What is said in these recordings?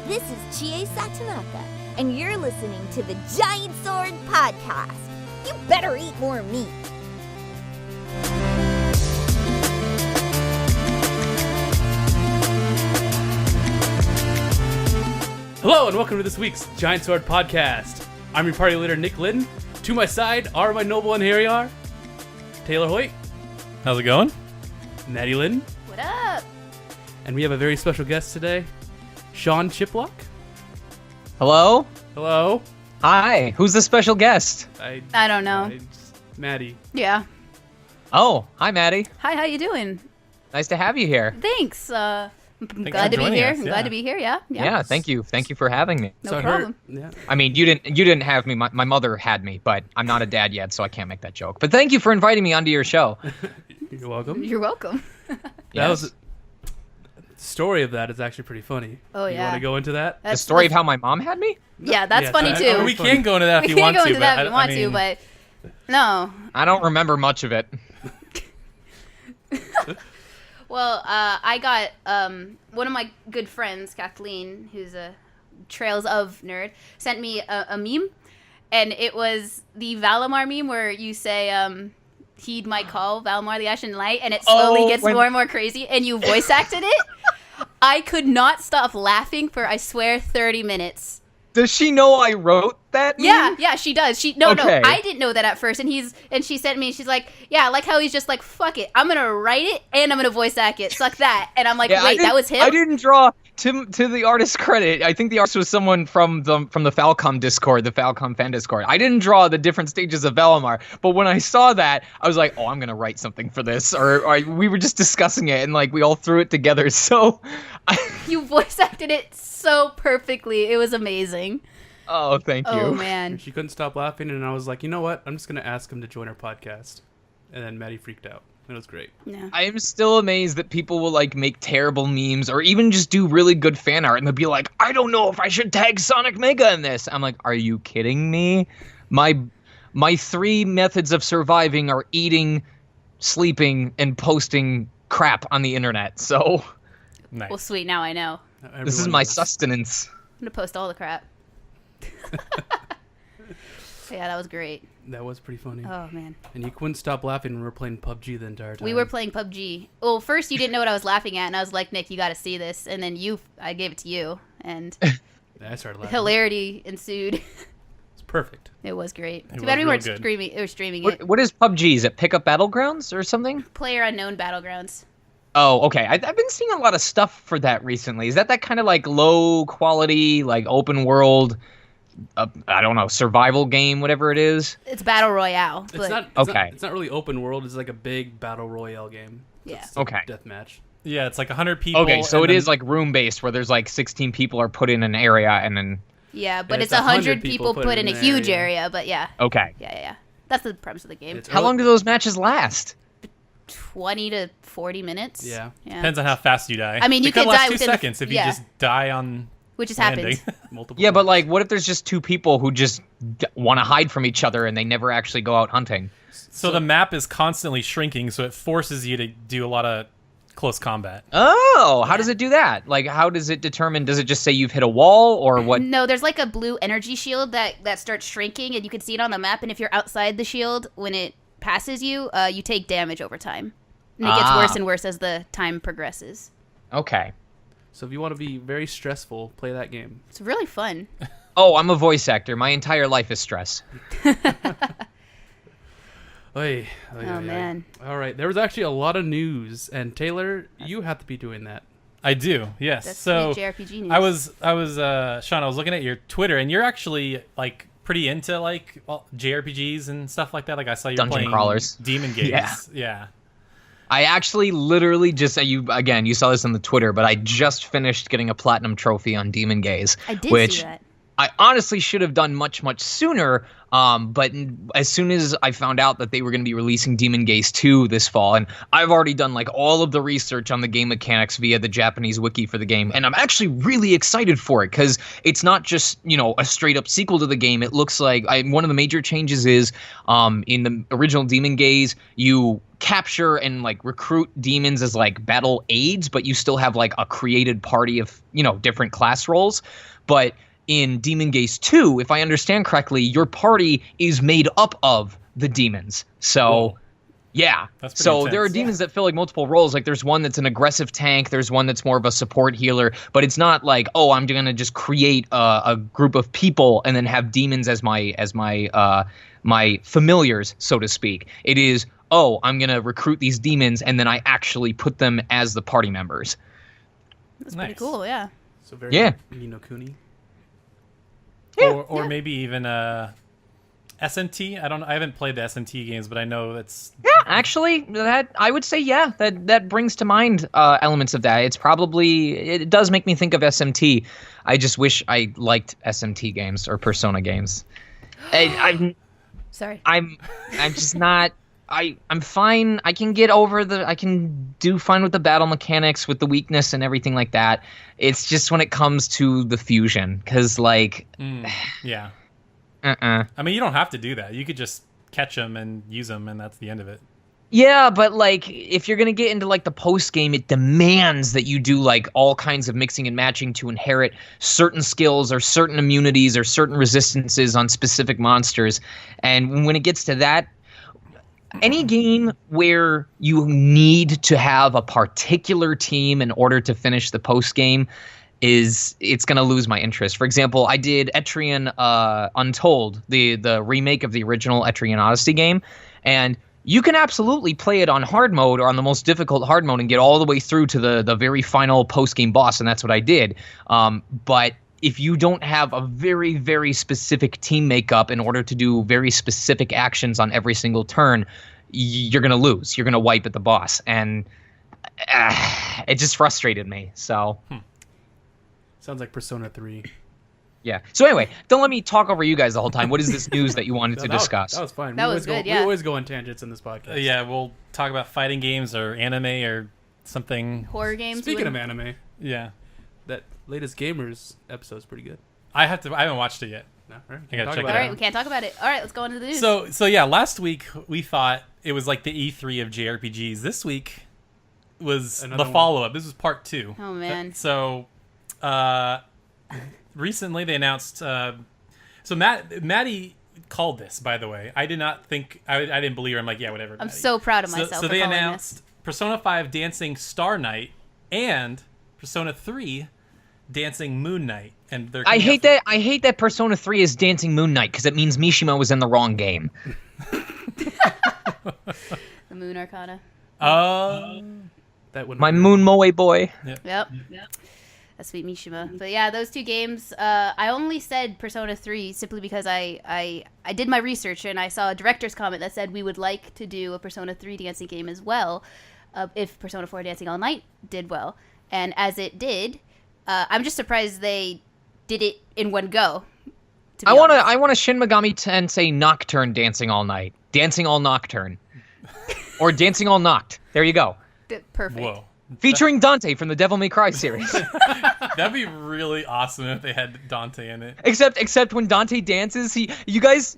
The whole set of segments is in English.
This is Chie Satanaka, and you're listening to the Giant Sword Podcast. You better eat more meat. Hello and welcome to this week's Giant Sword Podcast. I'm your party leader, Nick Liddon. To my side are my noble and hairy are Taylor Hoyt. How's it going? Maddie Liddon. What up? And we have a very special guest today, Sean Chiplock. Hello? Hello. Hi. Who's the special guest? I don't know. Maddie. Yeah. Oh, hi, Maddie. Hi, how you doing? Nice to have you here. Thanks. I'm Thanks glad for to be joining here. us, I'm yeah. glad to be here. Yeah. Yeah, thank you. Thank you for having me. No So I problem. heard- I mean, you didn't have me. My mother had me, but I'm not a dad yet, so I can't make that joke. But thank you for inviting me onto your show. You're welcome. You're welcome. That was the story of that is actually pretty funny. Oh, You yeah. want to go into that? The story of how my mom had me? Yeah, that's Yeah, funny that- too. oh, We can go into that if We you can want go to. into that if but you want I to, mean, but no. I don't remember much of it. Well, I got one of my good friends, Kathleen, who's a Trails of nerd, sent me a meme, and it was the Valimar meme where you say, heed my call, Valimar the Ashen Light, and it slowly gets more and more crazy, and you voice acted it. I could not stop laughing for, I swear, 30 minutes. Does she know I wrote that meme? Yeah, she does. No, Okay. I didn't know that at first, and she sent me. She's like, yeah, I like how he's just like, fuck it, I'm gonna write it and I'm gonna voice act it. Suck that. And I'm like, Yeah, wait, that was him. I didn't draw to the artist's credit. I think the artist was someone from the Falcom Discord, the Falcom fan Discord. I didn't draw the different stages of Valimar, but when I saw that, I was like, oh, I'm gonna write something for this. Or we were just discussing it, and like we all threw it together. So, You voice acted it so perfectly. It was amazing. oh, thank you. Oh man. She couldn't stop laughing, and I was like, you know what? I'm just going to ask him to join our podcast. And then Maddie freaked out. It was great. Yeah. I am still amazed that people will like make terrible memes or even just do really good fan art, and they'll be like, I don't know if I should tag Sonic Mega in this. I'm like, are you kidding me? My 3 methods of surviving are eating, sleeping, and posting crap on the internet. So nice. Well, sweet. Now I know. this is Everyone my knows. sustenance. I'm gonna post all the crap. Yeah, that was great. That was pretty funny. Oh man. And you couldn't stop laughing when we were playing PUBG the entire time. We were playing PUBG. Well, first you didn't know what I was laughing at, and I was like, Nick, you got to see this. And then I gave it to you, and I started laughing. hilarity ensued. It's perfect. It was great. It Too bad was we weren't real good. streaming it. What is PUBG? Is it Pickup Battlegrounds or something? Player Unknown Battlegrounds. Oh, okay. I've been seeing a lot of stuff for that recently. Is that kind of like low quality, like open world, I don't know, survival game, whatever it is? It's Battle Royale. But It's not. Okay. It's not really open world. It's like a big battle royale game. Yeah. It's like Okay. Deathmatch. Yeah, it's like 100 people. Okay, so and it then- is like room based where there's like 16 people are put in an area and then Yeah, but And it's it's 100 people put in a an huge area. area. But yeah. okay. Yeah. That's the premise of the game. It's How long do those matches last? 20 to 40 minutes. Yeah. Depends on how fast you die. I mean, It you could could last die 2 within a- seconds if you yeah. just die on Which has landing. happened. multiple? Yeah, but times. like what if there's just 2 people who just want to hide from each other and they never actually go out hunting? So the map is constantly shrinking, so it forces you to do a lot of close combat. Oh, how does it do that? Like how does it determine, does it just say you've hit a wall or what? No, there's like a blue energy shield that starts shrinking, and you can see it on the map. And if you're outside the shield, when it passes you, you take damage over time. And it gets Ah. worse and worse as the time progresses. Okay. So if you want to be very stressful, play that game. It's really fun. Oh, I'm a voice actor. My entire life is stress. Oy, Oh, man. All right, there was actually a lot of news, and Taylor, you have to be doing that. I do, yes. That's so sweet JRPG news. I was Sean, I was looking at your Twitter, and you're actually like pretty into like JRPGs and stuff like that. Like I saw you Dungeon playing crawlers. Demon Games. Yeah. Yeah. I actually literally just you saw this on the Twitter, but I just finished getting a platinum trophy on Demon Gaze. I did which, see that. I honestly should have done much, much sooner. But as soon as I found out that they were going to be releasing Demon Gaze 2 this fall, and I've already done like all of the research on the game mechanics via the Japanese wiki for the game, and I'm actually really excited for it because it's not just, you know, a straight up sequel to the game. It looks like one of the major changes is in the original Demon Gaze, you capture and like recruit demons as like battle aids, but you still have like a created party of, you know, different class roles. But in Demon Gaze 2, if I understand correctly, your party is made up of the demons. So, yeah. That's so intense. there are demons that fill like multiple roles. Like there's one that's an aggressive tank. There's one that's more of a support healer. But it's not like, oh, I'm going to just create a group of people and then have demons as my familiars, so to speak. It is, oh, I'm going to recruit these demons and then I actually put them as the party members. That's pretty cool, yeah. So very Ni no Kuni. Yeah, or maybe even SMT. I haven't played the SMT games, but I know that's actually, that I would say that brings to mind elements of that. It does make me think of SMT. I just wish I liked SMT games or Persona games. Sorry. I'm just not. I'm fine. I can get over I can do fine with the battle mechanics, with the weakness and everything like that. It's just when it comes to the fusion, because like, yeah. I mean, you don't have to do that. You could just catch them and use them, and that's the end of it. Yeah, but like, if you're gonna get into like the post game, it demands that you do like all kinds of mixing and matching to inherit certain skills or certain immunities or certain resistances on specific monsters. And when it gets to that, any game where you need to have a particular team in order to finish the post game it's going to lose my interest. For example, I did Etrian Untold, the remake of the original Etrian Odyssey game, and you can absolutely play it on hard mode or on the most difficult hard mode and get all the way through to the very final post game boss, and that's what I did. But if you don't have a very, very specific team makeup in order to do very specific actions on every single turn, you're going to lose. You're going to wipe at the boss. And it just frustrated me. So, Sounds like Persona 3. yeah. So anyway, don't let me talk over you guys the whole time. What is this news that you wanted to discuss? That was fine. That was good, yeah. We always go on tangents in this podcast. Yeah, we'll talk about fighting games or anime or something. Horror games. Speaking of anime, Yeah. that latest Gamers episode's pretty good. I haven't watched it yet. No, all right. I gotta check it All out. right, we can't talk about it. All right, let's go into the news. So yeah, last week we thought it was like the E3 of JRPGs. This week was Another the one. follow-up. This was part 2. Oh, man. So recently they announced. So Maddie called this, by the way. I did not think. I didn't believe her. I'm like, yeah, whatever. I'm Maddie. so proud of myself So for they calling announced Persona 5 Dancing Star Knight and Persona 3 Dancing Moon Knight, and they're. I hate that Persona 3 is Dancing Moon Knight because it means Mishima was in the wrong game. The Moon Arcana. That would My Moon Moe boy. Yep. That's sweet Mishima. But yeah, those two games, I only said Persona 3 simply because I did my research and I saw a director's comment that said we would like to do a Persona 3 dancing game as well if Persona 4 Dancing All Night did well. And as it did, I'm just surprised they did it in one go. I want a Shin Megami Tensei Nocturne Dancing All Night. Dancing All Nocturne. Or Dancing All Knocked. There you go. Perfect. Whoa. Featuring Dante from the Devil May Cry series. That'd be really awesome if they had Dante in it. Except when Dante dances, have you guys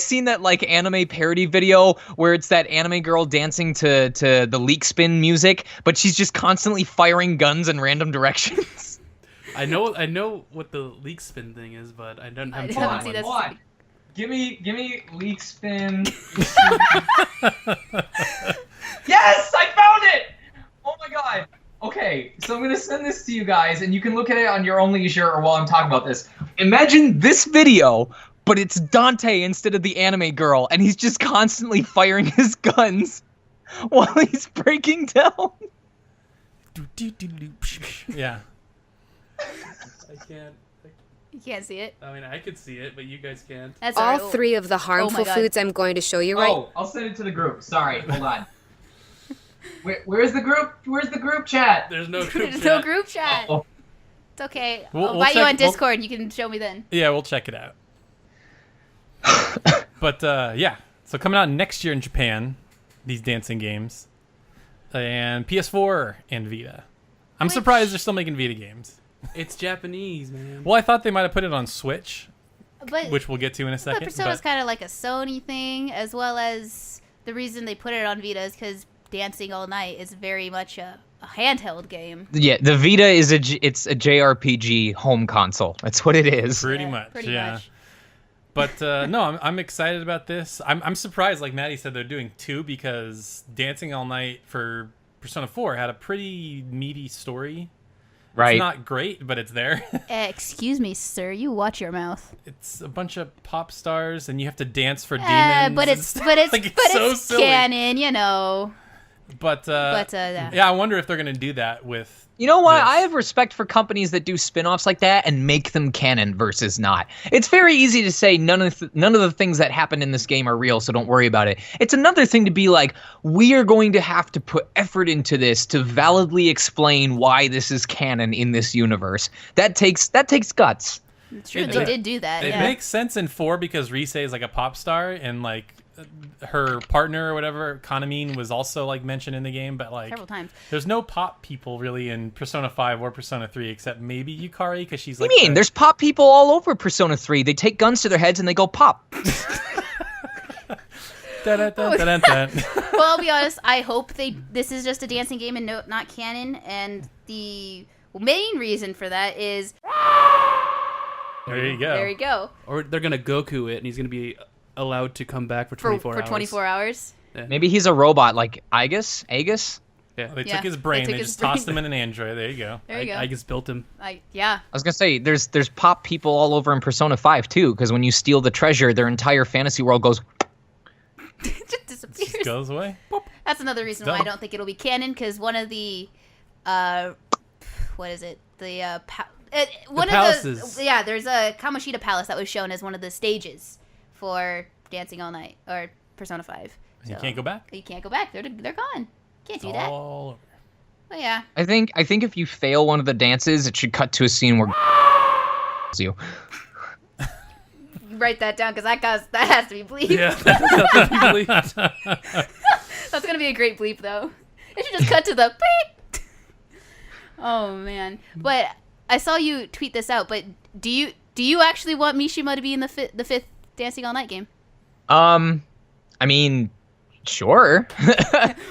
seen that like anime parody video where it's that anime girl dancing to the leak spin music, but she's just constantly firing guns in random directions? I know what the leak spin thing is, but I don't have haven't seen that. Give me leak spin. Yes, I found it! Oh my god. Okay, so I'm gonna send this to you guys, and you can look at it on your own leisure or while I'm talking about this. Imagine this video, but it's Dante instead of the anime girl, and he's just constantly firing his guns while he's breaking down. Yeah. I can't. You can't see it. I mean, I could see it, but you guys can't. That's All right. three of the harmful God. foods I'm going to show you right. Oh, I'll send it to the group. Sorry, hold on. Where's the group? Where's the group chat? There's no group There's chat. no group chat. Oh. It's okay. We'll I'll invite you check- on Discord. You can show me then. Yeah, we'll check it out. But yeah, so coming out next year in Japan, these dancing games, and PS4 and Vita. I'm surprised they're still making Vita games. It's Japanese, man. Well, I thought they might have put it on Switch, But which we'll get to in a second. But Persona's kind of like a Sony thing, as well as the reason they put it on Vita is because Dancing All Night is very much a handheld game. Yeah, the Vita is it's a JRPG home console. That's what it is. Pretty much. Pretty yeah. much. But no, I'm excited about this. I'm surprised, like Maddie said, they're doing 2 because Dancing All Night for Persona 4 had a pretty meaty story. Right. It's not great, but it's there. Excuse me, sir. You watch your mouth. It's a bunch of pop stars, and you have to dance for demons. But and it's stuff. but it's Like, but so it's silly. canon, you know. But yeah. yeah, I wonder if they're gonna do that with. You know what? this. I have respect for companies that do spin-offs like that and make them canon versus not. It's very easy to say none of the things that happen in this game are real, so don't worry about it. It's another thing to be like, we are going to have to put effort into this to validly explain why this is canon in this universe. That takes guts. It's true. It They does. did do that. It Yeah. makes sense in 4 because Rise is like a pop star, and like her partner or whatever, Kanamine, was also like mentioned in the game, but like Several times. there's no pop people really in Persona 5 or Persona 3 except maybe Yukari because she's What like. do you mean? There's pop people all over Persona 3. They take guns to their heads and they go pop. Dun-dun-dun-dun-dun. Well, I'll be honest. I hope this is just a dancing game and not canon. And the main reason for that is There you go. there you go Or they're gonna Goku it, and he's gonna be allowed to come back for 24 hours. 24 hours. Maybe he's a robot like Aegis? Yeah. They Yeah, took his brain, they took they his just brain. tossed him in an android. There you go. There you go. I just built him. Yeah. I was gonna say there's pop people all over in Persona 5 too, because when you steal the treasure, their entire fantasy world goes. Just disappears. Just goes away. That's another reason why I Dumb. don't think it'll be canon, because one of the, what is it? The one of palaces. the there's a Kamoshida Palace that was shown as one of the stages for Dancing All Night or Persona 5. You can't go back. You can't go back. They're gone. Can't do that. All over. But yeah. I think if you fail one of the dances, it should cut to a scene where you. Write that down, because that has to be bleeped. Yeah. That's That's gonna be a great bleep, though. It should just cut to the beep. Oh man! But I saw you tweet this out. But do you actually want Mishima to be in the fifth Dancing All Night game? I mean, sure.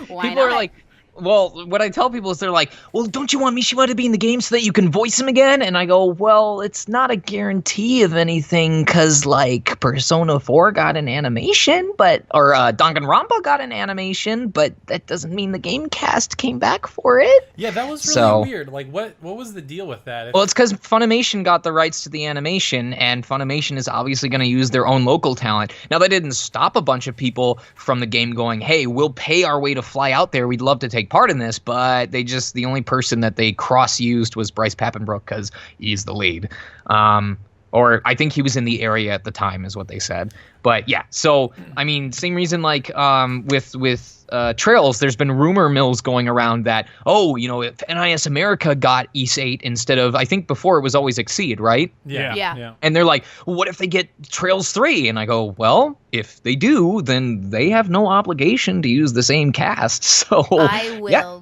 Why People are not? like, well, what I tell people is they're like, well, don't you want Mishima to be in the game so that you can voice him again? And I go, well, it's not a guarantee of anything, because, like, Persona 4 got an animation, or Danganronpa got an animation, but that doesn't mean the game cast came back for it. Yeah, that was really So- weird. Like, what was the deal with that? Well, it's because Funimation got the rights to the animation, and Funimation is obviously going to use their own local talent. Now, that didn't stop a bunch of people from the game going, hey, we'll pay our way to fly out there. We'd love to take part in this, but the only person that they cross-used was Bryce Papenbrook because he's the lead. Or I think he was in the area at the time is what they said. But yeah, so, I mean, same reason like with Trails, there's been rumor mills going around that, if NIS America got East 8 instead of, I think before it was always Exceed, right? Yeah. And they're like, well, what if they get Trails 3? And I go, well, if they do, then they have no obligation to use the same cast. So I will. yeah.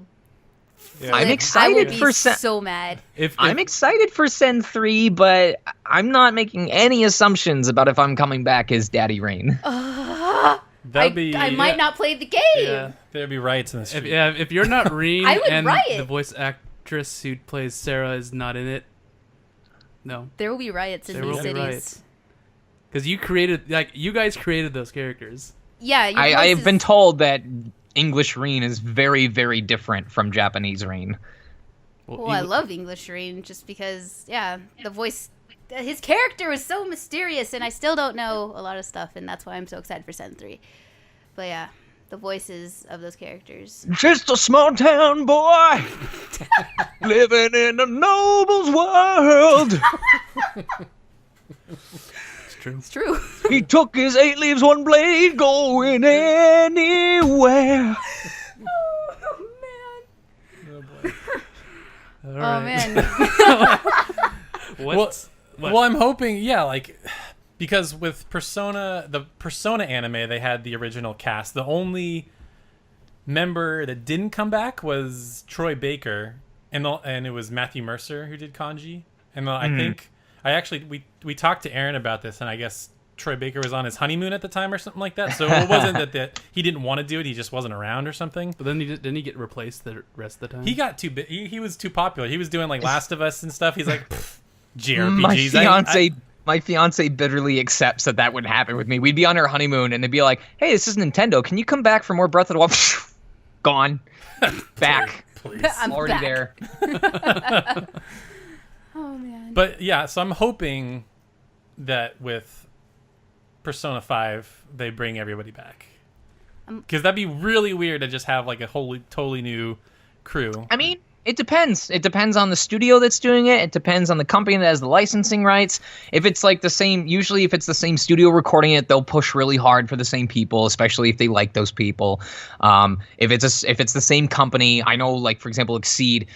I'm excited I will be for so mad. I'm excited for Sen 3, but I'm not making any assumptions about if I'm coming back as Daddy Rain. I might not play the game. Yeah, there'd be riots in the street. If you're not Reen I would and riot. the voice actress who plays Sarah is not in it, no. There will be riots in There these will be cities. riots. Because you guys created those characters. Yeah, your I voice have is- been told that English Rain is very, very different from Japanese Rain. Well, I love English Rain just because, the voice, his character was so mysterious, and I still don't know a lot of stuff, and that's why I'm so excited for Sen 3. But yeah, the voices of those characters. Just a small town boy living in a noble's world. It's true. It's true. He took his 8 leaves, 1 blade, going anywhere. Oh, man. All Oh, right. man. What? Well, I'm hoping, yeah, like, because with the Persona anime, they had the original cast. The only member that didn't come back was Troy Baker, and it was Matthew Mercer who did Kanji. And I think we talked to Aaron about this, and I guess Troy Baker was on his honeymoon at the time or something like that. So it wasn't that he didn't want to do it; he just wasn't around or something. But then didn't he get replaced the rest of the time? He got too big. He was too popular. He was doing like Last of Us and stuff. He's like, JRPGs. My fiance bitterly accepts that would happen with me. We'd be on our honeymoon, and they'd be like, "Hey, this is Nintendo. Can you come back for more Breath of the Wild?" Gone. Back. Please. I'm Already back. there. Oh man. But yeah, so I'm hoping that with Persona 5, they bring everybody back. Because that'd be really weird to just have like a totally new crew. I mean, it depends. It depends on the studio that's doing it. It depends on the company that has the licensing rights. If it's like usually if it's the same studio recording it, they'll push really hard for the same people, especially if they like those people. If it's the same company, I know, like for example, Exceed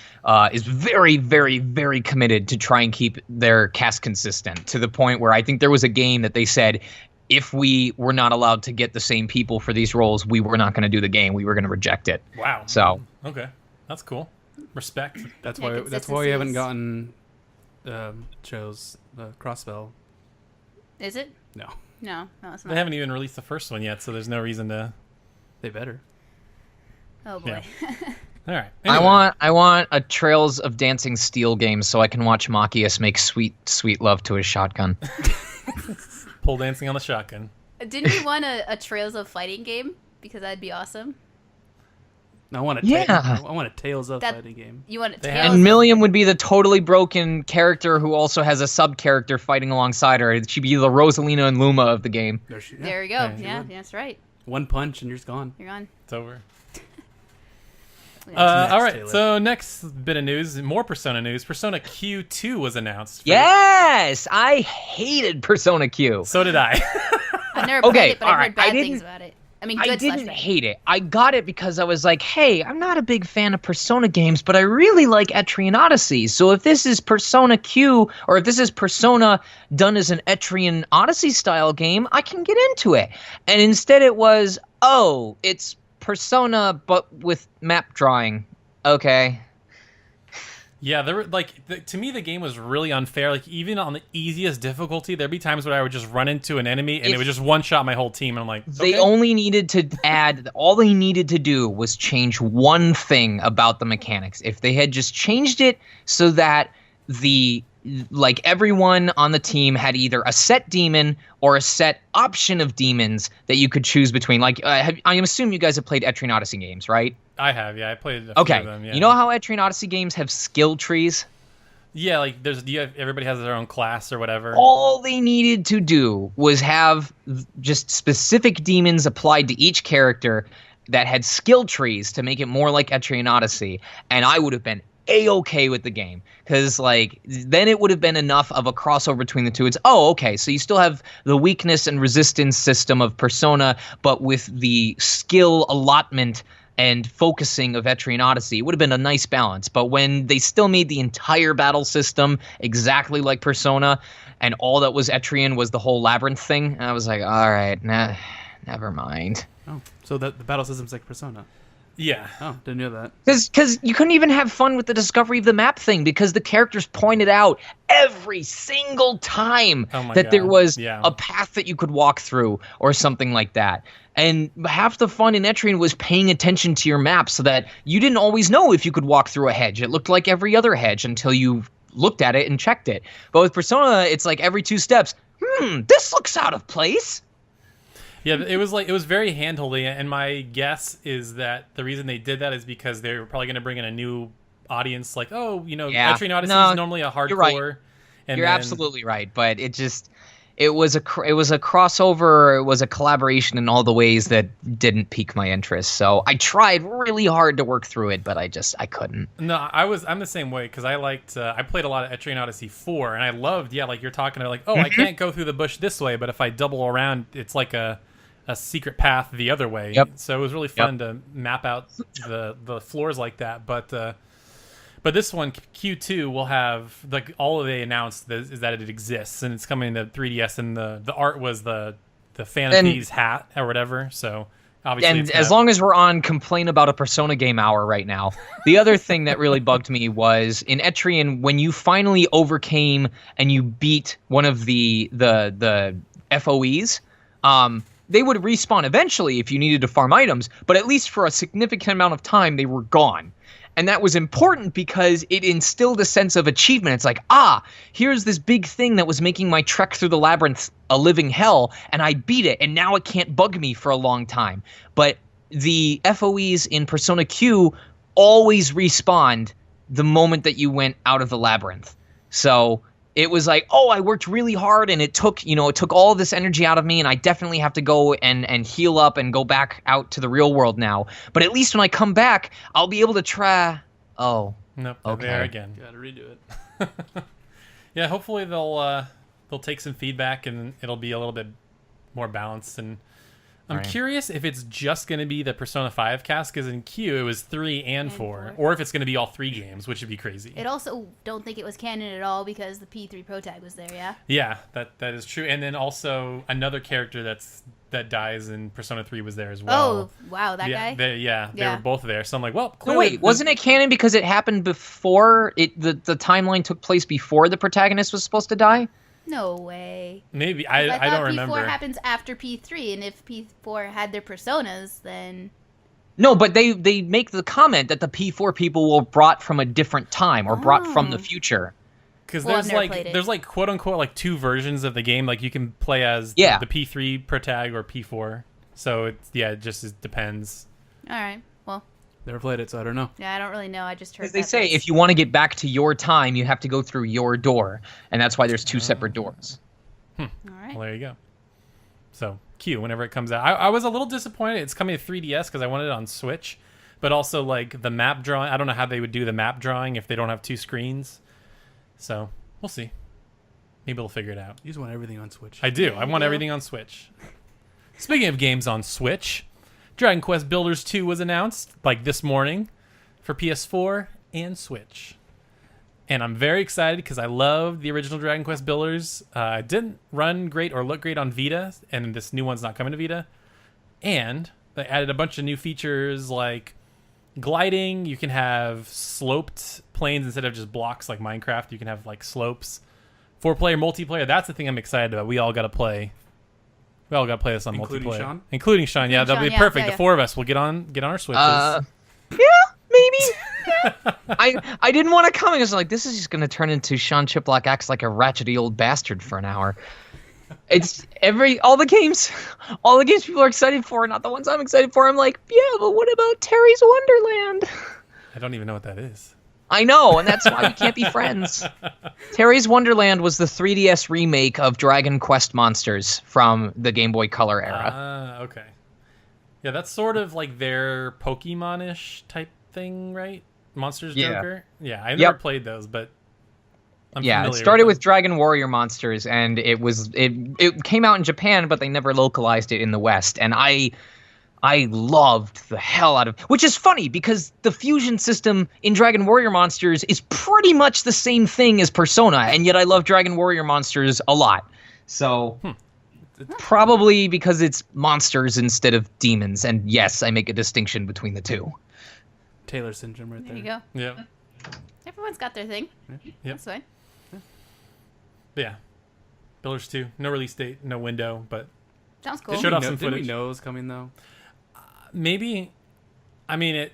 is very, very, very committed to try and keep their cast consistent to the point where I think there was a game that they said, if we were not allowed to get the same people for these roles, we were not going to do the game. We were going to reject it. Wow. So okay, that's cool. Respect. That's why we haven't gotten shows Crossbell. Is it? No, No, it's not. They haven't even released the first one yet, so there's no reason to. they better. Oh boy. Yeah. All right. I want a Trails of Dancing Steel game so I can watch Machias make sweet, sweet love to his shotgun. Pole dancing on the shotgun. Didn't you want a Trails of Fighting game? Because that'd be awesome. I want Yeah. I want a Tales of fighting game. You want They Tales And Milliam would be the totally broken character who also has a sub-character fighting alongside her. She'd be the Rosalina and Luma of the game. There you go. Yeah, that's right. One punch and you're gone. You're on. It's over. Yeah. All right. Taylor? So next bit of news, more Persona news. Persona Q2 was announced. Yes! I hated Persona Q. So did I. I've never Okay, played it, but I've alright, heard bad I things didn't- about it. I mean, I good slash didn't bad. hate it. I got it because I was like, hey, I'm not a big fan of Persona games, but I really like Etrian Odyssey. So if this is Persona Q, or if this is Persona done as an Etrian Odyssey style game, I can get into it. And instead it was, oh, it's Persona but with map drawing. Okay. Yeah, there were to me the game was really unfair. Like even on the easiest difficulty, there'd be times where I would just run into an enemy and it would just one shot my whole team, and I'm like, They okay. only needed to all they needed to do was change one thing about the mechanics. If they had just changed it so that everyone on the team had either a set demon or a set option of demons that you could choose between. Like, I assume you guys have played Etrian Odyssey games, right? I have, yeah. I played a few Okay. of them, yeah. You know how Etrian Odyssey games have skill trees? Yeah, like everybody has their own class or whatever. All they needed to do was have just specific demons applied to each character that had skill trees to make it more like Etrian Odyssey, and I would have been A-okay with the game. Because, then it would have been enough of a crossover between the two. It's, okay, so you still have the weakness and resistance system of Persona, but with the skill allotment and focusing of Etrian Odyssey, it would have been a nice balance. But when they still made the entire battle system exactly like Persona, and all that was Etrian was the whole labyrinth thing, I was like, all right, never mind. Oh, so the battle system's like Persona. Yeah. Oh, didn't know that. Because you couldn't even have fun with the discovery of the map thing, because the characters pointed out every single time that there was a path that you could walk through or something like that. And half the fun in Etrian was paying attention to your map so that you didn't always know if you could walk through a hedge. It looked like every other hedge until you looked at it and checked it. But with Persona, it's like every 2 steps, this looks out of place. Yeah, it was very handholdy, and my guess is that the reason they did that is because they were probably going to bring in a new audience. Like, Etrian Odyssey is normally a hardcore. You're right. And You're absolutely right, but it was a crossover. It was a collaboration in all the ways that didn't pique my interest. So I tried really hard to work through it, but I couldn't. No, I'm the same way because I liked. I played a lot of Etrian Odyssey 4, and I loved. Yeah, like you're talking about, I can't go through the bush this way, but if I double around, it's like a secret path the other way. Yep. So it was really fun to map out the floors like that. But But this one, Q2, will have like all they announced is that it exists and it's coming to 3DS, and the art was the Phantom Thieves hat or whatever. So obviously, and as long as we're on complain about a Persona game hour right now, the other thing that really bugged me was in Etrian, when you finally overcame and you beat one of the FOEs, they would respawn eventually if you needed to farm items, but at least for a significant amount of time, they were gone. And that was important because it instilled a sense of achievement. It's like, here's this big thing that was making my trek through the labyrinth a living hell, and I beat it, and now it can't bug me for a long time. But the FOEs in Persona Q always respawned the moment that you went out of the labyrinth. So it was like, I worked really hard, and it took all this energy out of me, and I definitely have to go and heal up and go back out to the real world now. But at least when I come back, I'll be able to try. Oh, nope, okay. There again. Gotta redo it. Yeah, hopefully they'll take some feedback and it'll be a little bit more balanced. And I'm curious if it's just going to be the Persona 5 cast, because in Q it was 3 and 4, or if it's going to be all 3 games, which would be crazy. It also don't think it was canon at all because the P3 Pro Tag was there, yeah? Yeah, that is true. And then also another character that dies in Persona 3 was there as well. Oh, wow, that guy? They were both there. So I'm like, well, No, clearly... wait, wasn't it canon because it happened before the timeline took place before the protagonist was supposed to die? No way. Maybe. I don't remember. P4 happens after P3, and if P4 had their personas, then... No, but they make the comment that the P4 people were brought from a different time or brought from the future. Because I've never played it. there's like quote unquote like 2 versions of the game. Like you can play as the P3 protag or P4. So it just depends. All right. Well, Never played it, so I don't know. yeah, I don't really know. I just heard. As they say, if you want to get back to your time, you have to go through your door, and that's why there's 2 separate doors. All right. Well, there you go. So Q, whenever it comes out, I was a little disappointed. It's coming to 3DS because I wanted it on Switch, but also like the map drawing. I don't know how they would do the map drawing if they don't have 2 screens. So we'll see. Maybe we'll figure it out. You just want everything on Switch. I do. I want everything on Switch. Speaking of games on Switch, Dragon Quest Builders 2 was announced like this morning for PS4 and Switch. And I'm very excited because I love the original Dragon Quest Builders. It didn't run great or look great on Vita, and this new one's not coming to Vita. And they added a bunch of new features like gliding. You can have sloped planes instead of just blocks like Minecraft. You can have like slopes. 4-player multiplayer. That's the thing I'm excited about. We all got to play. We all got to play this on Including multiplayer. Sean? Including Sean. Yeah, that'll be Sean, perfect. yeah. The 4 of us will get on our Switches. Yeah, maybe. I didn't want to come because like this is just going to turn into Sean Chiplock acts like a ratchety old bastard for an hour. It's all the games people are excited for, not the ones I'm excited for. I'm like, yeah, but what about Terry's Wonderland? I don't even know what that is. I know, and that's why we can't be friends. Terry's Wonderland was the 3DS remake of Dragon Quest Monsters from the Game Boy Color era. Okay. Yeah, that's sort of like their Pokemon-ish type thing, right? Monsters Joker? Yeah, I never played those, but I'm familiar it started with with Dragon Warrior Monsters, and it came out in Japan, but they never localized it in the West, and I loved the hell out of, which is funny because the fusion system in Dragon Warrior Monsters is pretty much the same thing as Persona, and yet I love Dragon Warrior Monsters a lot. So probably because it's monsters instead of demons, and yes, I make a distinction between the 2. Taylor syndrome right There there. you go. Yeah. Everyone's got their thing. Yep. That's fine. But yeah. Builders 2. No release date, no window, but Sounds cool. It showed off some Didn't we footage. know it was coming, though? maybe. I mean,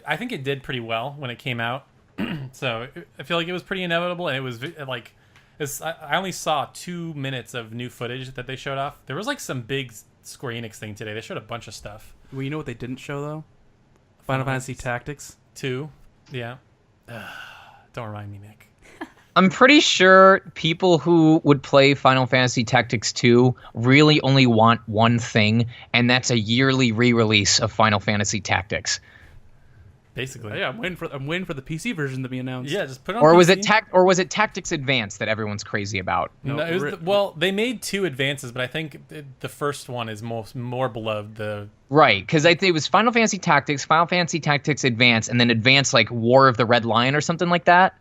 I think it did pretty well when it came out. So I feel like it was pretty inevitable, and it was like, I only saw 2 minutes of new footage that they showed off. There was like some big Square Enix thing today. They showed a bunch of stuff. Well, you know what they didn't show, though? Final Fantasy Tactics. 2, yeah. Don't remind me, Nick. I'm pretty sure people who would play Final Fantasy Tactics 2 really only want one thing, and that's a yearly re-release of Final Fantasy Tactics. basically. Yeah, I'm waiting for the PC version to be announced. Yeah, just put it on Or was PC. it Tactics Advanced that everyone's crazy about? No, it was well, they made 2 advances, but I think the first one is more beloved. Right, because I think it was Final Fantasy Tactics, Final Fantasy Tactics Advance, and then Advance like War of the Red Lion or something like that.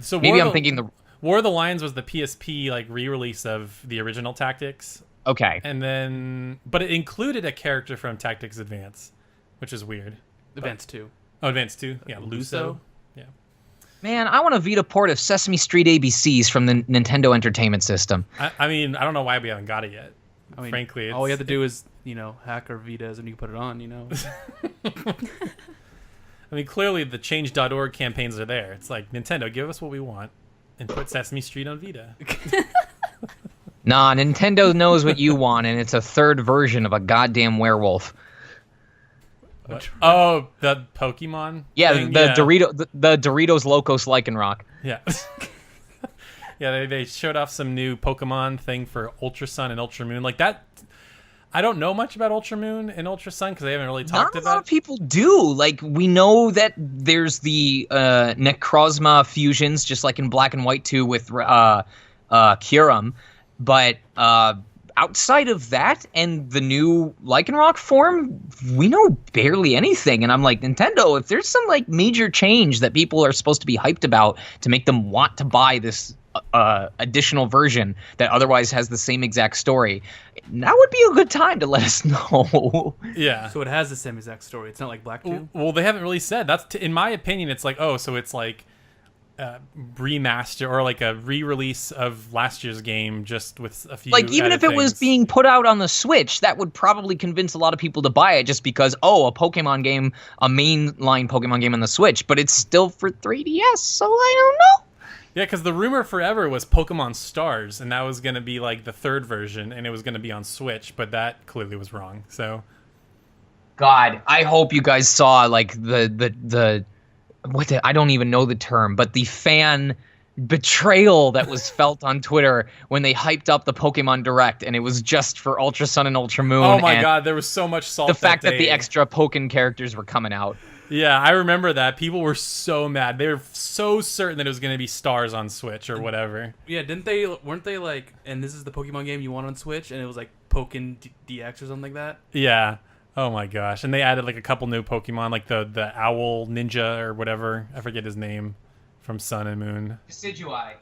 So Maybe I'm thinking the War of the Lions was the PSP like re-release of the original Tactics, okay. and then but it included a character from Tactics Advance, which is weird. Advance 2. Oh, Advance 2, yeah, Luso? Luso. Yeah. Man, I want a Vita port of Sesame Street ABCs from the Nintendo Entertainment System. I mean, I don't know why we haven't got it yet. I mean, frankly, all you have to do is hack our Vitas and you can put it on. I mean, clearly the Change.org campaigns are there. It's like, Nintendo, give us what we want and put Sesame Street on Vita. Nah, Nintendo knows what you want, and it's a third version of a goddamn werewolf. What? Oh, the Pokemon? Yeah, thing? the Doritos Locos Lycanroc. Yeah. Yeah, they showed off some new Pokemon thing for Ultra Sun and Ultra Moon. Like that, I don't know much about Ultra Moon and Ultra Sun because they haven't really talked Not about a lot of people do. Like, we know that there's the Necrozma fusions, just like in Black and White 2 with Kyurem. But outside of that and the new Lycanroc form, we know barely anything. And I'm like, Nintendo, if there's some like major change that people are supposed to be hyped about to make them want to buy this additional version that otherwise has the same exact story, that would be a good time to let us know. Yeah. So it has the same exact story. It's not like Black 2? Well, they haven't really said. That's in my opinion, it's like, oh, so it's like remaster or like a re-release of last year's game just with a few like, even if it was being put out on the Switch, that would probably convince a lot of people to buy it just because, a Pokemon game, a mainline Pokemon game on the Switch, but it's still for 3DS, so I don't know. Yeah, because the rumor forever was Pokemon Stars, and that was going to be like the third version, and it was going to be on Switch, but that clearly was wrong. So, God, I hope you guys saw like I don't even know the term, but the fan betrayal that was felt on Twitter when they hyped up the Pokemon Direct, and it was just for Ultra Sun and Ultra Moon. oh my God, there was so much salt. The fact that day. the extra Pokken characters were coming out. Yeah, I remember that. People were so mad. They were so certain that it was going to be Stars on Switch or whatever. Yeah, weren't they like, and this is the Pokemon game you want on Switch, and it was like Pokken DX or something like that? Yeah. Oh my gosh. And they added like a couple new Pokemon, like the Owl Ninja or whatever. I forget his name from Sun and Moon. Sidgewai.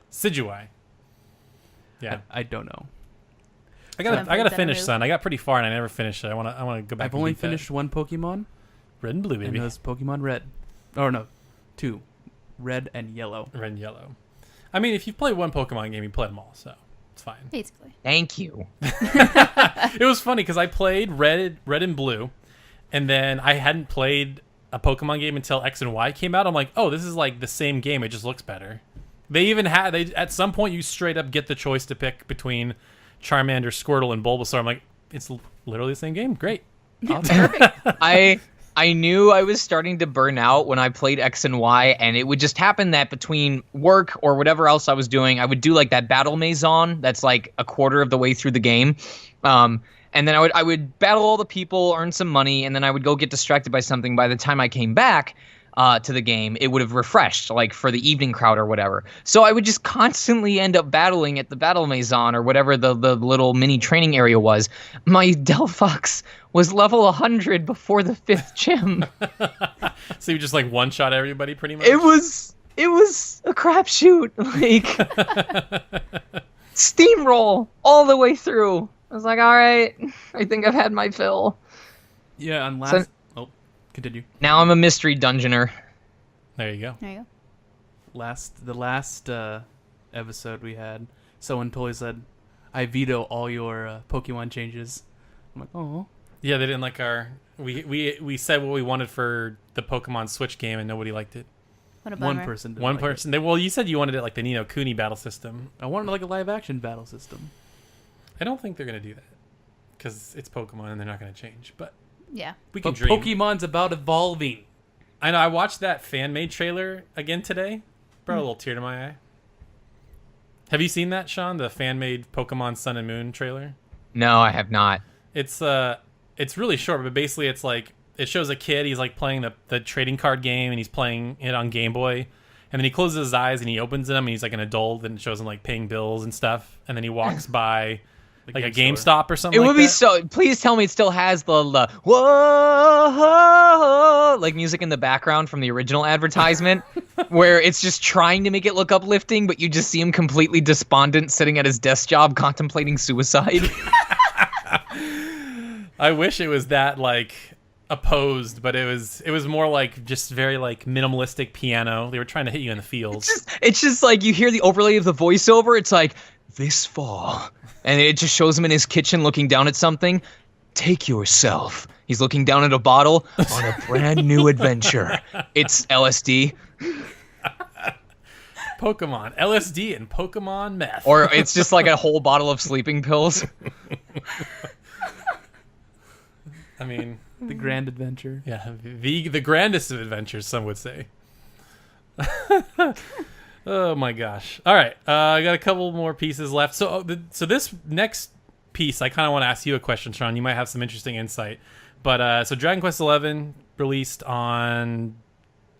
Yeah. I don't know. I gotta finish Sun. I got pretty far and I never finished it. I wanna go back. I've and only beat that. finished one Pokemon. Red and Blue, And baby. it was Pokemon Red. Oh no, 2. Red and Yellow. Red and Yellow. I mean, if you play one Pokemon game, you play them all, so it's fine. Basically. Thank you. It was funny because I played Red and Blue, and then I hadn't played a Pokemon game until X and Y came out. I'm like, oh, this is like the same game. It just looks better. They even had at some point you straight up get the choice to pick between Charmander, Squirtle, and Bulbasaur. I'm like, it's literally the same game. Great. I knew I was starting to burn out when I played X and Y, and it would just happen that between work or whatever else I was doing, I would do like that battle maison that's like a quarter of the way through the game. And then I would battle all the people, earn some money, and then I would go get distracted by something. By the time I came back to the game, it would have refreshed, like for the evening crowd or whatever. So I would just constantly end up battling at the battle maison or whatever the little mini training area was. My Delphox was level 100 before the 5th gym. So you just like one shot everybody pretty much. It was a crapshoot, like steamroll all the way through. I was like, all right, I think I've had my fill. Yeah, and last... continue. Now I'm a mystery dungeoner. There you go. There you go. The last episode we had, someone totally said, I veto all your Pokemon changes. I'm like, oh. Yeah, they didn't like our... We said what we wanted for the Pokemon Switch game, and nobody liked it. What a bummer. One person didn't One like person. Well, you said you wanted it like the Ni no Kuni battle system. I wanted like a live-action battle system. I don't think they're going to do that. Because it's Pokemon, and they're not going to change. But Yeah. we can But dream. Pokemon's about evolving. I know, I watched that fan-made trailer again today. Brought a little tear to my eye. Have you seen that, Sean? The fan-made Pokemon Sun and Moon trailer? No, I have not. It's really short, but basically it's like it shows a kid. He's like playing the trading card game, and he's playing it on Game Boy. And then he closes his eyes and he opens them, and he's like an adult, and it shows him like paying bills and stuff. And then he walks by like a GameStop or something. It would be that. so. Please tell me it still has the whoa like music in the background from the original advertisement, where it's just trying to make it look uplifting, but you just see him completely despondent, sitting at his desk job, contemplating suicide. I wish it was that like opposed, but it was more like just very like minimalistic piano. They were trying to hit you in the feels. It's just like you hear the overlay of the voiceover. It's like, this fall, and it just shows him in his kitchen looking down at something. Take yourself. He's looking down at a bottle on a brand new adventure. It's LSD. Pokemon LSD and Pokemon meth. Or it's just like a whole bottle of sleeping pills. I mean, The grand adventure. yeah, the grandest of adventures, some would say. Oh my gosh! All right, I got a couple more pieces left. So this next piece, I kind of want to ask you a question, Sean. You might have some interesting insight. But so Dragon Quest XI released on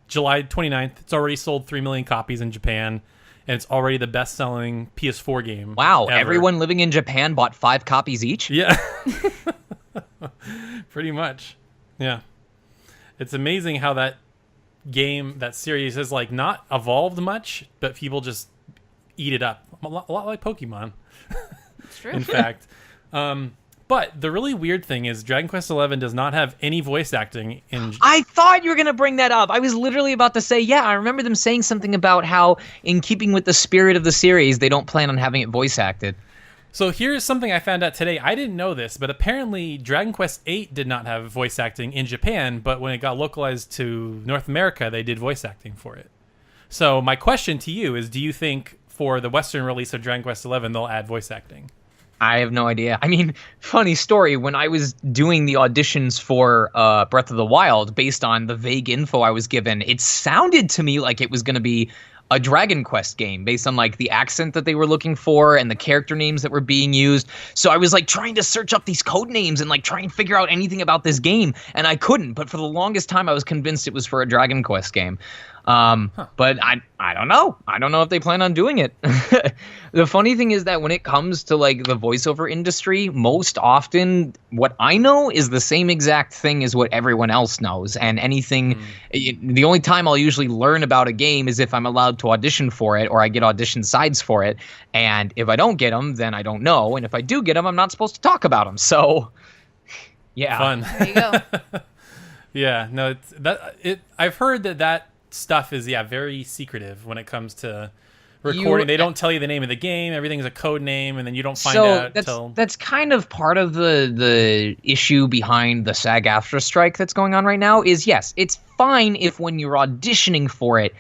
July 29th. It's already sold 3 million copies in Japan, and it's already the best-selling PS4 game. Wow, ever. everyone living in Japan bought 5 copies each? Yeah. Pretty much. Yeah. It's amazing how that series has like not evolved much, but people just eat it up. A lot like Pokemon. It's true. In fact. But the really weird thing is Dragon Quest XI does not have any voice acting in... I thought you were going to bring that up. I was literally about to say, yeah, I remember them saying something about how, in keeping with the spirit of the series, they don't plan on having it voice acted. So here's something I found out today. I didn't know this, but apparently Dragon Quest VIII did not have voice acting in Japan, but when it got localized to North America, they did voice acting for it. So my question to you is, do you think for the Western release of Dragon Quest XI, they'll add voice acting? I have no idea. I mean, funny story, when I was doing the auditions for Breath of the Wild, based on the vague info I was given, it sounded to me like it was going to be a Dragon Quest game based on like the accent that they were looking for and the character names that were being used. So I was like trying to search up these code names and like try and figure out anything about this game, and I couldn't. But for the longest time, I was convinced it was for a Dragon Quest game. But I don't know. I don't know if they plan on doing it. The funny thing is that when it comes to like the voiceover industry, most often what I know is the same exact thing as what everyone else knows. And anything, the only time I'll usually learn about a game is if I'm allowed to audition for it or I get audition sides for it. And if I don't get them, then I don't know. And if I do get them, I'm not supposed to talk about them. So, yeah. Fun. There you go. Yeah, no, I've heard that stuff is very secretive when it comes to recording. They don't tell you the name of the game. Everything's a code name, and then you don't find out until... That's kind of part of the issue behind the SAG-AFTRA strike that's going on right now is, yes, it's fine if when you're auditioning for it,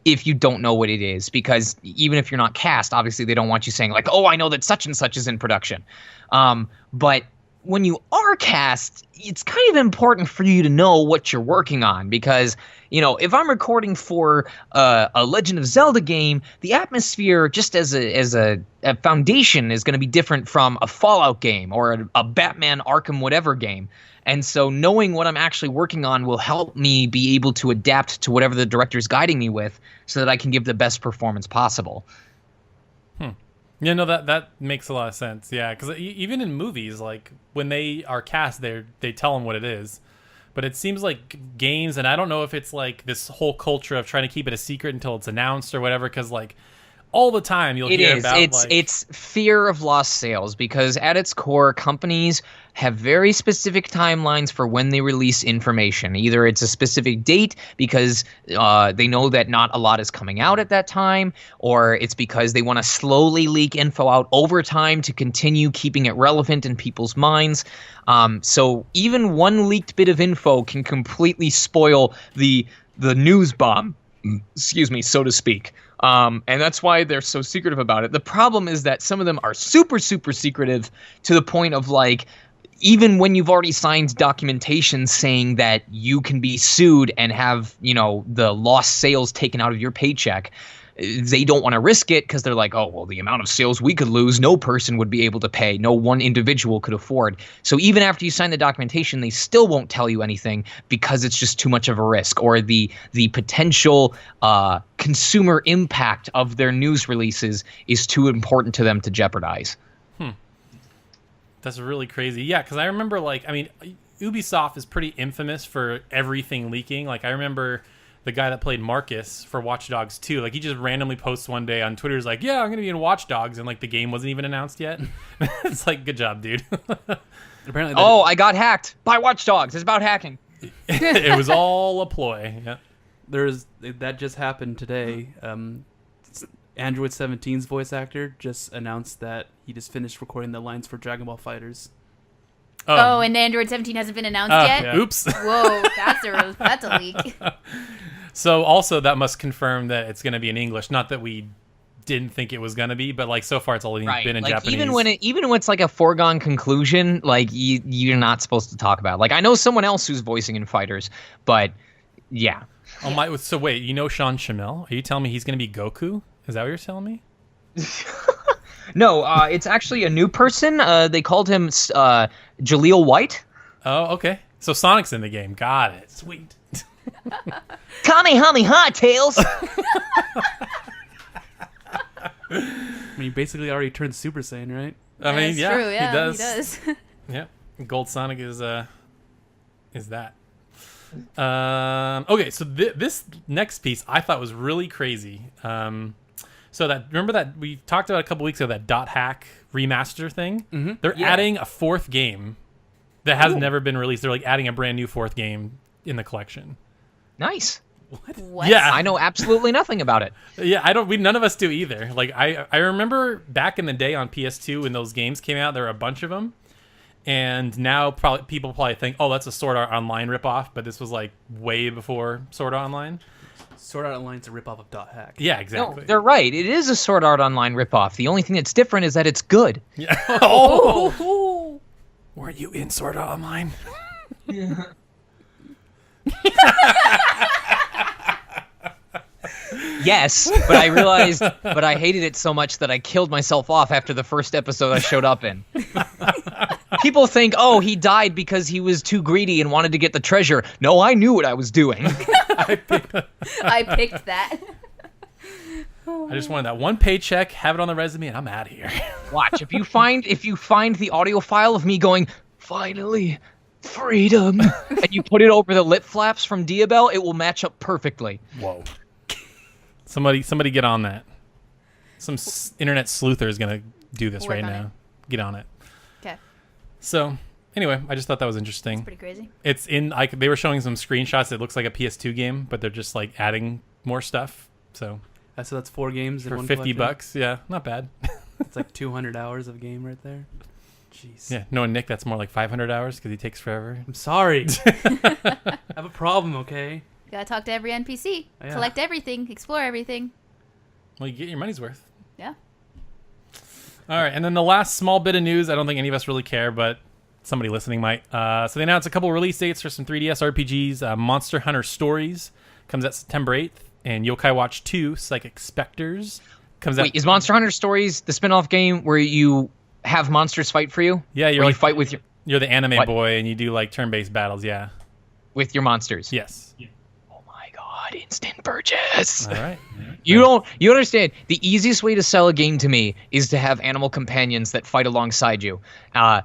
if you don't know what it is, because even if you're not cast, obviously they don't want you saying like, oh, I know that such and such is in production. But when you are cast, it's kind of important for you to know what you're working on, because, you know, if I'm recording for a Legend of Zelda game, the atmosphere just as a foundation is going to be different from a Fallout game or a Batman Arkham whatever game. And so knowing what I'm actually working on will help me be able to adapt to whatever the director's guiding me with so that I can give the best performance possible. Yeah, no, that makes a lot of sense. Yeah, because even in movies, like when they are cast, they tell them what it is. But it seems like games, and I don't know if it's like this whole culture of trying to keep it a secret until it's announced or whatever, because like all the time you'll hear about it's fear of lost sales, because at its core, companies have very specific timelines for when they release information. Either it's a specific date because they know that not a lot is coming out at that time, or it's because they want to slowly leak info out over time to continue keeping it relevant in people's minds. So even one leaked bit of info can completely spoil the news bomb, excuse me, so to speak. And that's why they're so secretive about it. The problem is that some of them are super, super secretive to the point of like, even when you've already signed documentation saying that you can be sued and have, you know, the lost sales taken out of your paycheck, they don't want to risk it because they're like, oh, well, the amount of sales we could lose, no person would be able to pay. No one individual could afford. So even after you sign the documentation, they still won't tell you anything because it's just too much of a risk, or the potential consumer impact of their news releases is too important to them to jeopardize. That's really crazy. Yeah, because I remember, Ubisoft is pretty infamous for everything leaking. Like, I remember the guy that played Marcus for Watch Dogs 2. Like, he just randomly posts one day on Twitter, he's like, yeah, I'm going to be in Watch Dogs, and, like, the game wasn't even announced yet. It's like, good job, dude. Apparently, I got hacked by Watch Dogs. It's about hacking. It was all a ploy. Yeah. That just happened today. Android 17's voice actor just announced that he just finished recording the lines for Dragon Ball FighterZ. Oh, and Android 17 hasn't been announced yet? Yeah. Oops. Whoa, that's a leak. So also that must confirm that it's going to be in English. Not that we didn't think it was going to be, but like so far it's only been in Japanese. Even when it's like a foregone conclusion, like you're not supposed to talk about it. Like, I know someone else who's voicing in Fighters, but yeah. So wait, you know Sean Chiplock? Are you telling me he's going to be Goku? Is that what you're telling me? No, it's actually a new person. They called him Jaleel White. Oh, okay. So Sonic's in the game. Got it. Sweet. Kamehameha, Tails! I mean, he basically already turned Super Saiyan, right? I mean, That's yeah, true, yeah, he does. He does. Yeah, Gold Sonic is that. Okay, so this next piece I thought was really crazy. So remember that we talked about a couple weeks ago, that Dot Hack remaster thing? Mm-hmm. They're adding a fourth game that has never been released. They're like adding a brand new fourth game in the collection. Nice. What? Yeah, I know absolutely nothing about it. Yeah, none of us do either. Like I remember back in the day on PS2 when those games came out, there were a bunch of them. And now people think, oh, that's a Sword Art Online ripoff, but this was like way before Sword Art Online. Sword Art Online's a ripoff of Dot Hack. Yeah, exactly. No, they're right. It is a Sword Art Online ripoff. The only thing that's different is that it's good. Yeah. Oh. Weren't you in Sword Art Online? Yes, but I realized, but I hated it so much that I killed myself off after the first episode I showed up in. People think, oh, he died because he was too greedy and wanted to get the treasure. No, I knew what I was doing. I picked that. I just wanted that one paycheck, have it on the resume, and I'm out of here. Watch, if you find the audio file of me going, finally, freedom, and you put it over the lip flaps from Diabell, it will match up perfectly. Whoa. Somebody get on that. Some internet sleuther is going to do this right now. Get on it. Okay. So, anyway, I just thought that was interesting. It's pretty crazy. It's in, they were showing some screenshots. It looks like a PS2 game, but they're just like adding more stuff. So that's 4 games for in one $50. collection. Yeah, not bad. It's like 200 hours of game right there. Jeez. Yeah, knowing Nick, that's more like 500 hours because he takes forever. I'm sorry. I have a problem, okay? You gotta talk to every NPC, Yeah. collect everything, explore everything. Well, you get your money's worth. Yeah. All right, and then the last small bit of news, I don't think any of us really care, but somebody listening might. So they announced a couple release dates for some 3DS RPGs. Monster Hunter Stories comes out September 8th, and Yokai Watch 2, Psychic Spectres, comes out... Wait, is Monster Hunter Stories the spin-off game where you have monsters fight for you? Yeah, you fight with You're the anime What? boy, and you do like turn-based battles, yeah. with your monsters? Yes. Oh my god, instant purchase! All right. You understand, the easiest way to sell a game to me is to have animal companions that fight alongside you. I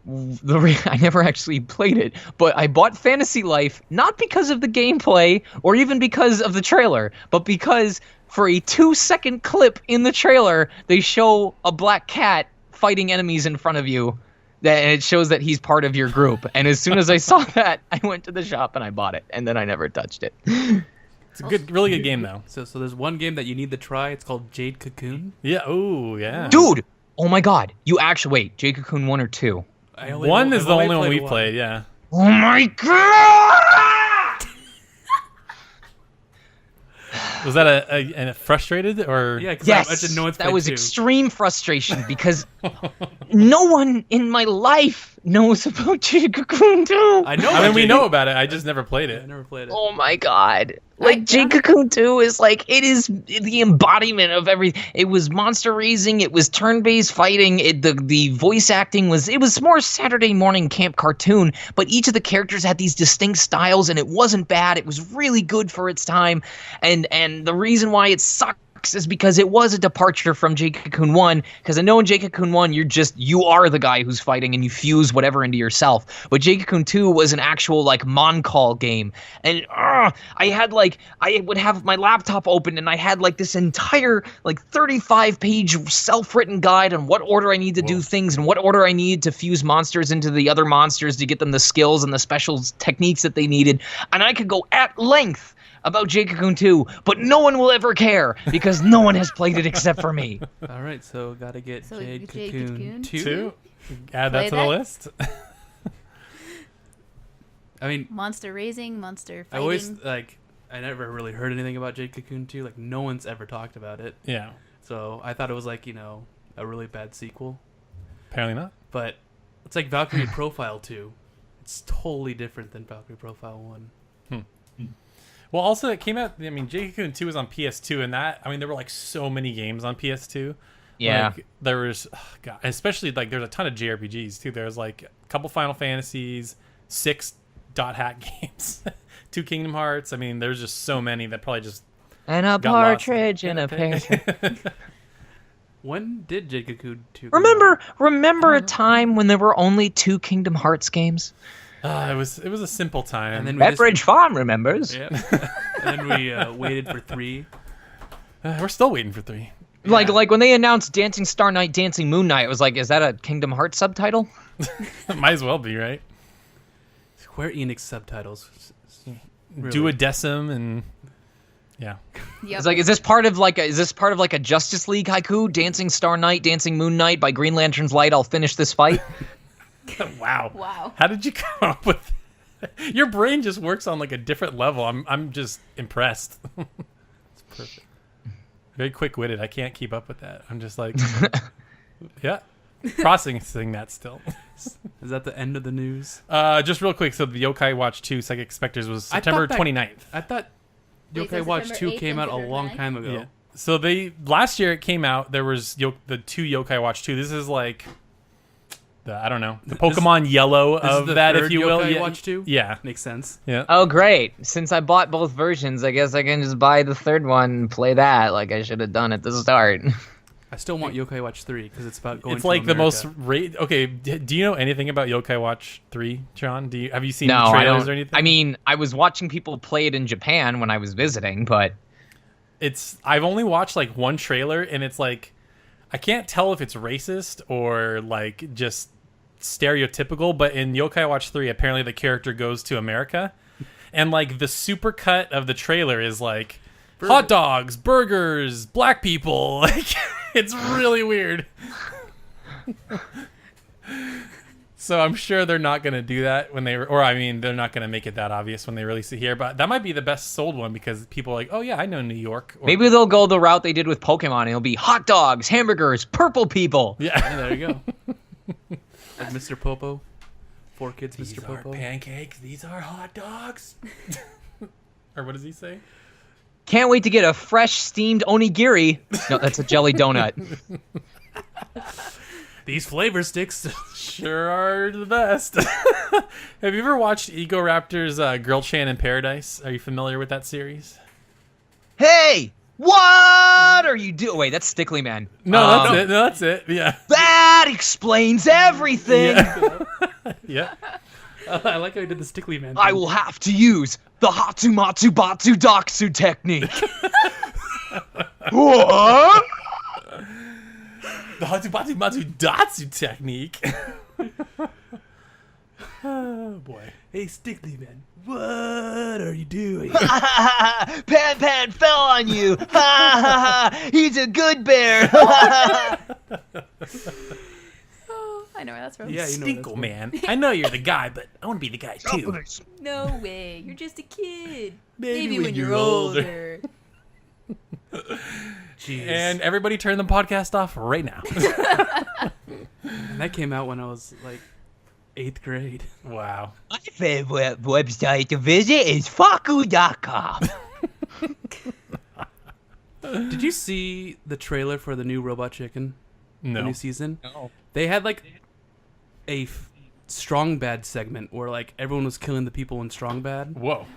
never actually played it, but I bought Fantasy Life not because of the gameplay or even because of the trailer, but because for a 2-second clip in the trailer, they show a black cat fighting enemies in front of you, and it shows that he's part of your group. And as soon as I saw that, I went to the shop and I bought it, and then I never touched it. It's a really good game, though. So there's one game that you need to try. It's called Jade Cocoon. Yeah, oh, yeah. Dude! Oh my god, you actually... Wait, Jade Cocoon 1 or 2? One is the only one we've played, yeah. Oh my god! Was that a frustrated or? Yeah, because Yes, I didn't know it's that was two. extreme frustration because no one in my life knows about Jake-Cocoon 2. I know. I mean, we Jake- know about it. I just never played I it. never played it. Oh my god. Like, Jake-Cocoon 2 is like, it is the embodiment of everything. It was monster raising, it was turn-based fighting, the voice acting was more Saturday morning camp cartoon, but each of the characters had these distinct styles, and it wasn't bad. It was really good for its time, and the reason why it sucked is because it was a departure from Jake-Cocoon 1, because I know in Jake-Cocoon 1 you are the guy who's fighting and you fuse whatever into yourself, but Jake-Cocoon 2 was an actual like Mon-Call game, and I would have my laptop open and I had like this entire like 35-page self-written guide on what order I need to do things and what order I needed to fuse monsters into the other monsters to get them the skills and the special techniques that they needed, and I could go at length about Jake-Cocoon 2, but no one will ever care because no one has played it except for me. All right, so gotta get So Jade Jade Cocoon Cocoon 2. 2? Add that Play to that? the list. I mean, Monster raising, monster I fighting. always I never really heard anything about Jade Cocoon 2. Like, no one's ever talked about it. Yeah. So I thought it was like, a really bad sequel. Apparently not. But it's like Valkyrie Profile 2. It's totally different than Valkyrie Profile 1. Well, also it came out. I mean, Jake-Cocoon 2 was on PS2, and there were like so many games on PS2. Yeah. Like, there was, God, especially like there's a ton of JRPGs too. There's like a couple Final Fantasies, 6 dot hack games, 2 Kingdom Hearts. I mean, there's just so many that probably just And a got lost partridge in a pear. When did Jade Cocoon 2 Remember a time when there were only 2 Kingdom Hearts games? it was a simple time. And then we Pepperidge Farm remembers. Yeah. And then we waited for 3. We're still waiting for 3. Like when they announced Dancing Star Night, Dancing Moon Night, it was like, is that a Kingdom Hearts subtitle? Might as well be, right? Square Enix subtitles. Really. Duodecim and yeah. Yep. It's like, is this part of like a Justice League haiku? Dancing Star Night, Dancing Moon Night by Green Lantern's light. I'll finish this fight. Wow. Wow. How did you come up with your brain just works on like a different level. I'm just impressed. It's perfect. Very quick-witted. I can't keep up with that. I'm just like yeah. Processing that still. Is that the end of the news? Just real quick, so the Yokai Watch 2 Psychic Spectres was September 29th. I thought Wait, Yokai so Watch September 2 8th came out a and long 9th? time ago. Yeah. So last year it came out. There was the 2 Yokai Watch 2. This is like the Pokemon Yellow This is of the that, third if you will. Yokai Yeah. Watch 2? Yeah. Makes sense. Yeah. Oh, great. Since I bought both versions, I guess I can just buy the third one and play that like I should have done at the start. I still want Yokai Watch 3 because it's about going It's to like the most America. okay. Do you know anything about Yokai Watch 3, John? Have you seen No, the I trailers don't. or anything? I mean, I was watching people play it in Japan when I was visiting, but I've only watched like one trailer, and it's like I can't tell if it's racist or like just stereotypical. But in Yokai Watch 3, apparently the character goes to America, and like the super cut of the trailer is like hot dogs, burgers, black people. Like it's really weird. So I'm sure they're not going to do that when they're not going to make it that obvious when they release it here. But that might be the best sold one because people are like, oh yeah, I know New York. Or, maybe they'll go the route they did with Pokemon. It'll be hot dogs, hamburgers, purple people. Yeah, yeah. there you go. Like Mr. Popo. 4 Kids, These Mr. are Popo. pancakes. These are hot dogs. Or what does he say? Can't wait to get a fresh steamed onigiri. No, that's a jelly donut. These flavor sticks. Sure are the best. Have you ever watched Ego Raptor's Girl Chan in Paradise? Are you familiar with that series? Hey, what are you doing? Wait, that's Stickly Man. No, that's it. No, that's it. Yeah. That explains everything. Yeah. I like how he did the Stickly Man. I will have to use the Hatsumatsu Batsu Daksu technique. What? The Hatsubatu Matsu Datsu technique. Oh, boy. Hey, Stickly Man. What are you doing? Pan Pan fell on you. He's a good bear. I know where that's from. Yeah, you know Stinkle Man. I know you're the guy, but I want to be the guy too. No way. You're just a kid. Maybe when you're older. Jeez. And everybody turn the podcast off right now. And that came out when I was like 8th grade. Wow. My favorite website to visit is Faku.com. Did you see the trailer for the new Robot Chicken? The No. new season? No. They had like a Strong Bad segment where like everyone was killing the people in Strong Bad, Whoa.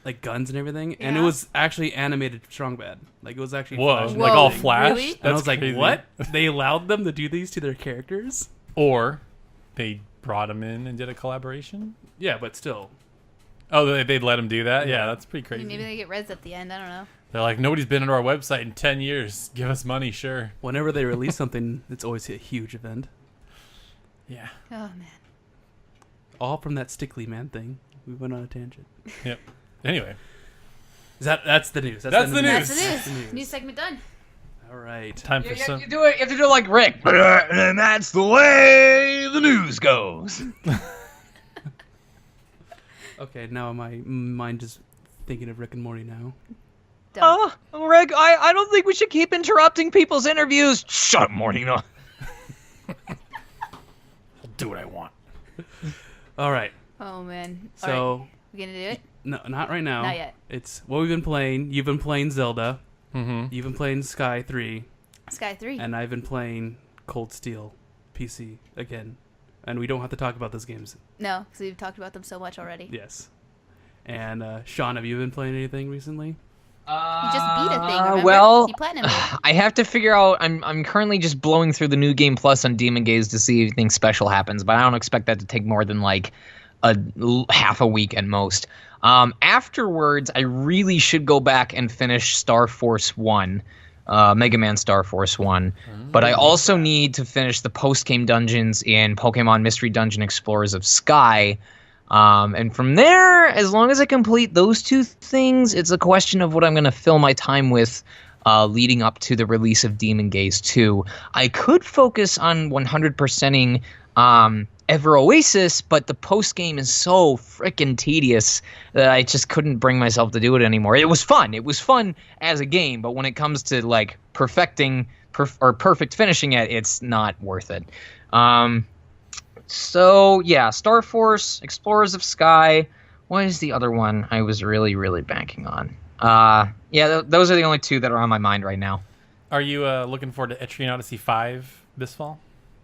like guns and everything, and it Yeah. was actually animated Strong Bad. Like it was actually Whoa. Flash. Like all Whoa, Flash? really? And I was like, crazy. what? They allowed them to do these to their characters? Or they brought him in and did a collaboration? Yeah, but still. Oh, they'd let him do that? Yeah, that's pretty crazy. Maybe they get res at the end. I don't know. They're like, nobody's been on our website in 10 years. Give us money, sure. Whenever they release something, it's always a huge event. Yeah. Oh man. All from that Stickly Man thing. We went on a tangent. Yep. Anyway. That's the news. That's the That's news. the That's the news. news. News segment done. All right. Time for You some. have to do it like Rick. And that's the way the news goes. Okay, now my mind just thinking of Rick and Morty now. Done. Rick, I don't think we should keep interrupting people's interviews. Shut up, Morty. No. I'll do what I want. All right. Oh man. So, All right. We gonna do it? no, not right now. Not yet. It's what we've been playing. You've been playing Zelda. Mm-hmm. You've been playing Sky 3. Sky 3. And I've been playing Cold Steel PC again. And we don't have to talk about those games. No, because we've talked about them so much already. Yes. And Sean, have you been playing anything recently? You just beat a thing, remember? Well, You platinum it. I have to figure out. I'm currently just blowing through the New Game Plus on Demon Gaze to see if anything special happens, but I don't expect that to take more than like half a week at most. Afterwards, I really should go back and finish Star Force 1, Mega Man Star Force 1. But I also need to finish the post-game dungeons in Pokemon Mystery Dungeon Explorers of Sky. And from there, as long as I complete those two things, it's a question of what I'm going to fill my time with leading up to the release of Demon Gaze 2. I could focus on 100%ing Ever Oasis, but the post-game is so freaking tedious that I just couldn't bring myself to do it anymore. It was fun. It was fun as a game, but when it comes to like perfect finishing it, it's not worth it. So, yeah, Star Force, Explorers of Sky. What is the other one I was really, really banking on? Those are the only two that are on my mind right now. Are you looking forward to Etrian Odyssey 5 this fall?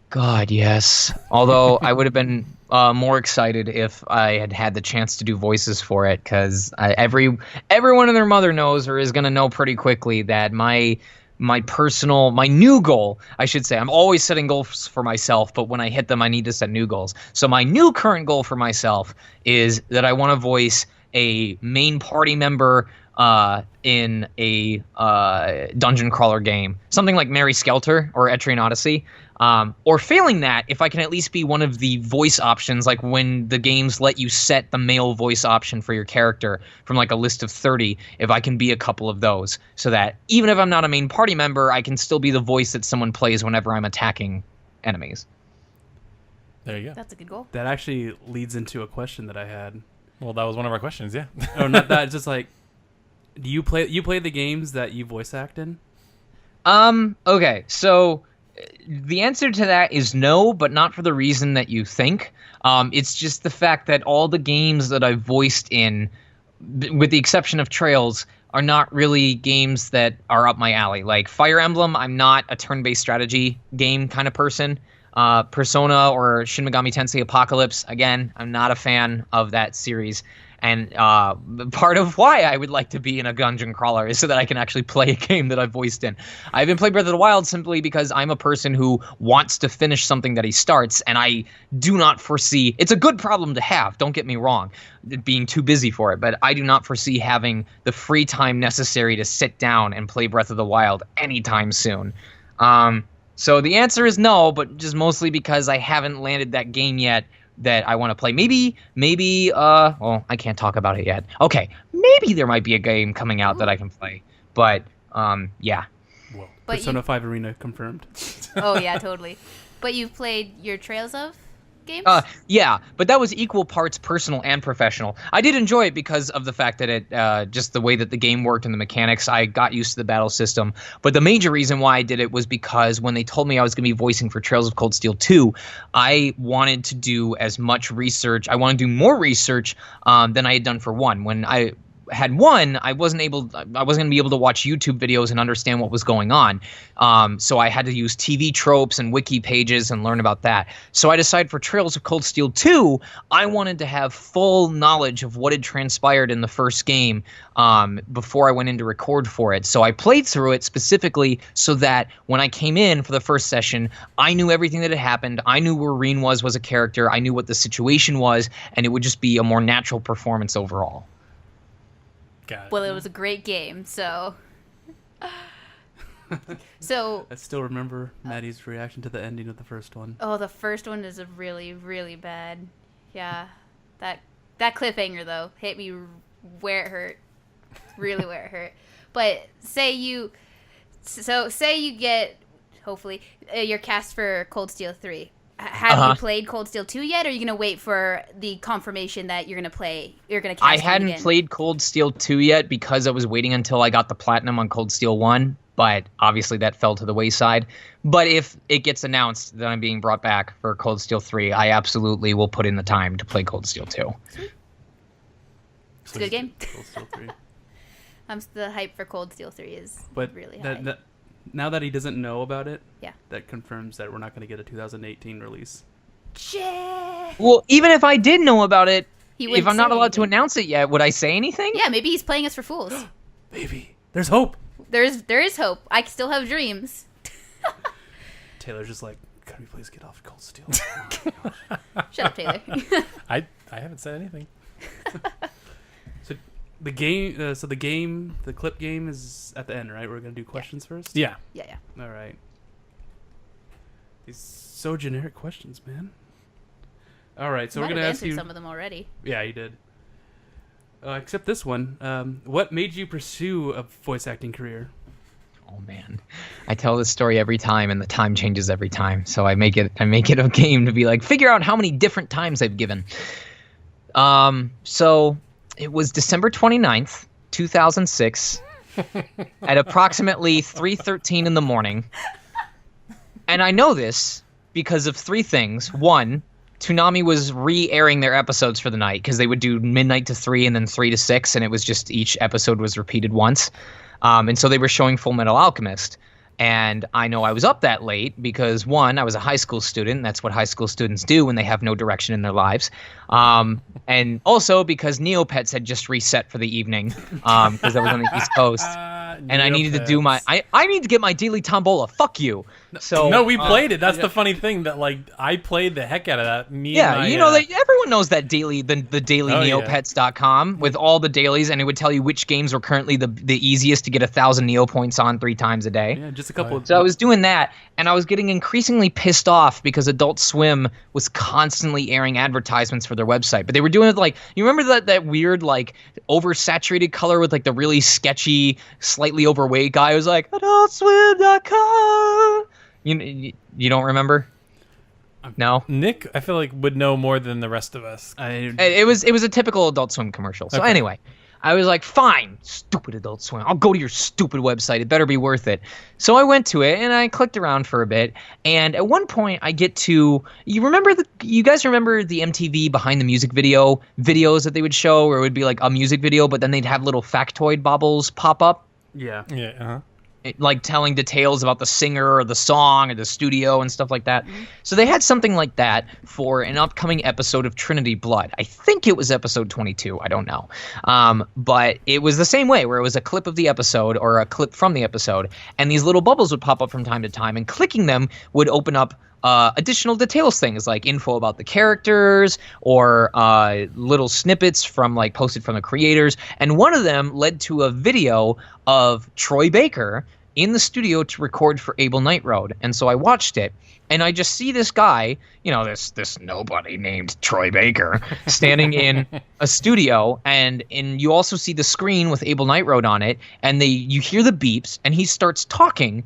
God, yes. Although I would have been more excited if I had had the chance to do voices for it, because everyone and their mother knows or is going to know pretty quickly that my new goal, I should say, I'm always setting goals for myself, but when I hit them, I need to set new goals. So my new current goal for myself is that I want to voice a main party member in a dungeon crawler game, something like Mary Skelter or Etrian Odyssey. Or failing that, if I can at least be one of the voice options, like when the games let you set the male voice option for your character from like a list of 30, if I can be a couple of those, so that even if I'm not a main party member, I can still be the voice that someone plays whenever I'm attacking enemies. There you go. That's a good goal. That actually leads into a question that I had. Well, that was one of our questions, yeah. Oh, not that. It's just like, do you play the games that you voice act in? Okay, so the answer to that is no, but not for the reason that you think. It's just the fact that all the games that I've voiced in, with the exception of Trails, are not really games that are up my alley. Like Fire Emblem, I'm not a turn-based strategy game kind of person. Persona or Shin Megami Tensei Apocalypse, again, I'm not a fan of that series. And part of why I would like to be in a dungeon crawler is so that I can actually play a game that I've voiced in. I haven't played Breath of the Wild simply because I'm a person who wants to finish something that he starts, and I do not foresee... It's a good problem to have, don't get me wrong, being too busy for it, but I do not foresee having the free time necessary to sit down and play Breath of the Wild anytime soon. So the answer is no, but just mostly because I haven't landed that game yet that I want to play. Maybe, well, I can't talk about it yet. Okay, maybe there might be a game coming out that I can play. But, yeah. Whoa. But Persona 5 Arena confirmed. Oh yeah, totally. But you've played your Trails of? games? Yeah, but that was equal parts personal and professional. I did enjoy it because of the fact that it just the way that the game worked and the mechanics. I got used to the battle system. But the major reason why I did it was because when they told me I was going to be voicing for Trails of Cold Steel 2, I wanted to do as much research. I wanted to do more research than I had done for 1. When I had 1, I wasn't going to be able to watch YouTube videos and understand what was going on. So I had to use TV tropes and wiki pages and learn about that. So I decided for Trails of Cold Steel 2, I wanted to have full knowledge of what had transpired in the first game before I went in to record for it. So I played through it specifically so that when I came in for the first session, I knew everything that had happened. I knew where Reen was a character. I knew what the situation was, and it would just be a more natural performance overall. Well, it was a great game, so... I still remember Maddie's reaction to the ending of the first one. Oh, the first one is a really, really bad. Yeah. That cliffhanger, though, hit me where it hurt. Really where it hurt. But say you get, hopefully, your cast for Cold Steel 3. Have you played Cold Steel 2 yet, or are you going to wait for the confirmation that you're going to cast I hadn't played Cold Steel 2 yet because I was waiting until I got the platinum on Cold Steel 1, but obviously that fell to the wayside. But if it gets announced that I'm being brought back for Cold Steel 3, I absolutely will put in the time to play Cold Steel 2. It's a good game. Cold Steel 3. The hype for Cold Steel 3 is really high. Now that he doesn't know about it, yeah, that confirms that we're not going to get a 2018 release. Well, even if I did know about it, if I'm not allowed anything to announce it yet, would I say anything? Yeah, maybe he's playing us for fools. Maybe. There's hope. There is hope. I still have dreams. Taylor's just like, can we please get off Cold Steel? Shut up, Taylor. I haven't said anything. So the clip game is at the end, right? We're gonna do questions first. Yeah. Yeah. All right. These so generic questions, man. All right, so we're gonna ask you some of them already. Yeah, you did. Except this one. What made you pursue a voice acting career? Oh man, I tell this story every time, and the time changes every time. So I make it a game to be like, figure out how many different times I've given. So it was December 29th, 2006, at approximately 3:13 in the morning. And I know this because of 3 things. 1, Toonami was re-airing their episodes for the night because they would do midnight to 3 and then 3 to 6, and it was just each episode was repeated once. And so they were showing Full Metal Alchemist. And I know I was up that late because, 1, I was a high school student. That's what high school students do when they have no direction in their lives. And also because Neopets had just reset for the evening because I was on the East Coast. And I needed to do I need to get my daily tombola. Fuck you. So no, we played it. That's the funny thing that I played the heck out of that. Everyone knows that daily, the daily neopets.com with all the dailies, and it would tell you which games were currently the easiest to get 1,000 Neo points on 3 times a day. Yeah, just a couple. So I was doing that, and I was getting increasingly pissed off because Adult Swim was constantly airing advertisements for their website, but they were doing it you remember that weird oversaturated color with the really sketchy, slightly overweight guy who's like adultswim.com. You don't remember? No? Nick, I feel like would know more than the rest of us. It was a typical Adult Swim commercial. So anyway, I was like, fine, stupid Adult Swim. I'll go to your stupid website. It better be worth it. So I went to it, and I clicked around for a bit. And at one point, I get to... You guys remember the MTV Behind the Music videos that they would show, where it would be a music video, but then they'd have little factoid bubbles pop up? Yeah. Yeah, uh-huh. Telling details about the singer or the song or the studio and stuff like that. Mm-hmm. So they had something like that for an upcoming episode of Trinity Blood. I think it was episode 22. I don't know. But it was the same way, where it was a clip of the episode or a clip from the episode, and these little bubbles would pop up from time to time, and clicking them would open up additional details, things like info about the characters or little snippets from posted from the creators. And one of them led to a video of Troy Baker in the studio to record for Able Night Road. And so I watched it, and I just see this guy, this nobody named Troy Baker, standing in a studio, and you also see the screen with Able Night Road on it, and you hear the beeps, and he starts talking,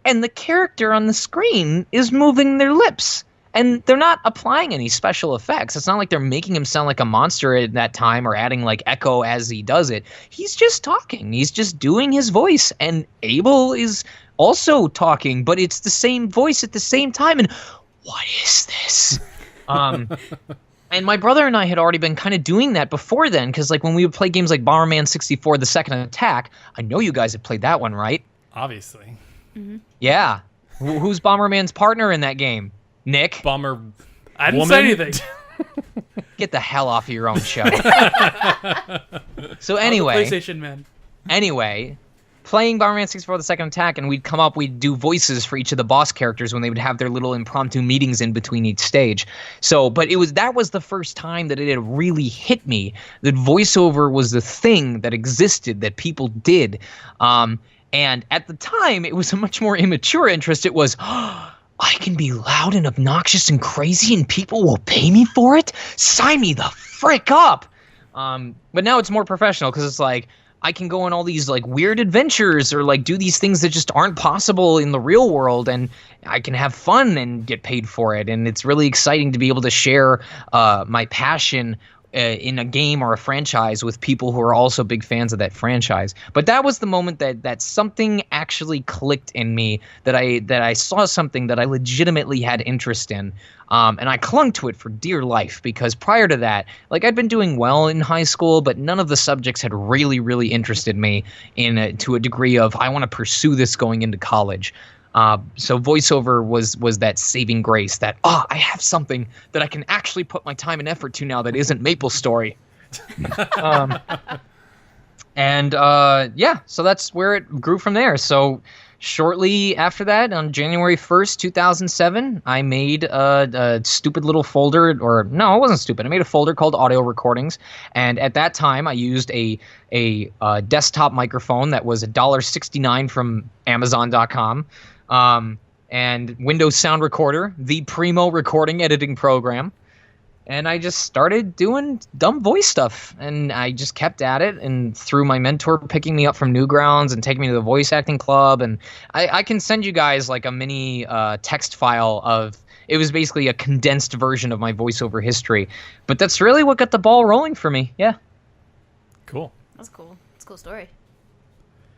and the character on the screen is moving their lips. And they're not applying any special effects. It's not like they're making him sound like a monster at that time or adding like echo as he does it. He's just talking. He's just doing his voice. And Abel is also talking, but it's the same voice at the same time. And what is this? And my brother and I had already been kind of doing that before then, because like when we would play games like Bomberman 64, The Second Attack, I know you guys have played that one, right? Obviously. Mm-hmm. Yeah. Who's Bomberman's partner in that game? Nick? Bomber. I didn't woman? say anything. Get the hell off of your own show. So I'm a anyway, PlayStation man. Playing Bomberman 64 The Second Attack, and we'd do voices for each of the boss characters when they would have their little impromptu meetings in between each stage. So, but that was the first time that it had really hit me that voiceover was the thing that existed, that people did. And at the time, it was a much more immature interest. It was, oh, I can be loud and obnoxious and crazy and people will pay me for it? Sign me the frick up! But now it's more professional because it's like, I can go on all these like weird adventures or like do these things that just aren't possible in the real world, and I can have fun and get paid for it. And it's really exciting to be able to share my passion in a game or a franchise with people who are also big fans of that franchise. But that was the moment that something actually clicked in me, that I saw something that I legitimately had interest in. And I clung to it for dear life, because prior to that, like, I'd been doing well in high school, but none of the subjects had really, really interested me to a degree of I want to pursue this going into college. So voiceover was that saving grace, that, I have something that I can actually put my time and effort to now that isn't MapleStory. So that's where it grew from there. So shortly after that, on January 1st, 2007, I made a stupid little folder, or no, it wasn't stupid. I made a folder called Audio Recordings, and at that time, I used a desktop microphone that was $1.69 from Amazon.com, and Windows Sound Recorder, the primo recording editing program. And I just started doing dumb voice stuff, and I just kept at it, and through my mentor picking me up from Newgrounds and taking me to the voice acting club. And I can send you guys like a mini text file of, it was basically a condensed version of my voiceover history. But that's really what got the ball rolling for me. Yeah. Cool. That's cool. It's a cool story.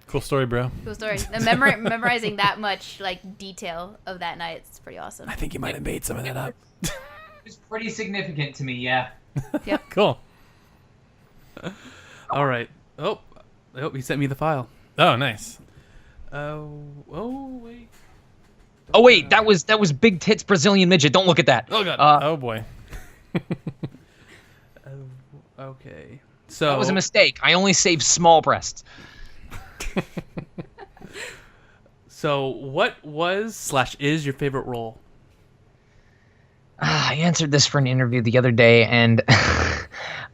Cool story, bro. Cool story. And memorizing that much like detail of that night, it's pretty awesome. I think you might have made some of that up. It's pretty significant to me, yeah. Yep. Cool. All right. Oh, he sent me the file. Oh, nice. Wait. Oh wait, that was Big Tits Brazilian Midget. Don't look at that. Oh god. Oh boy. Okay. So That was a mistake. I only saved small breasts. So what was/is your favorite role? I answered this for an interview the other day, and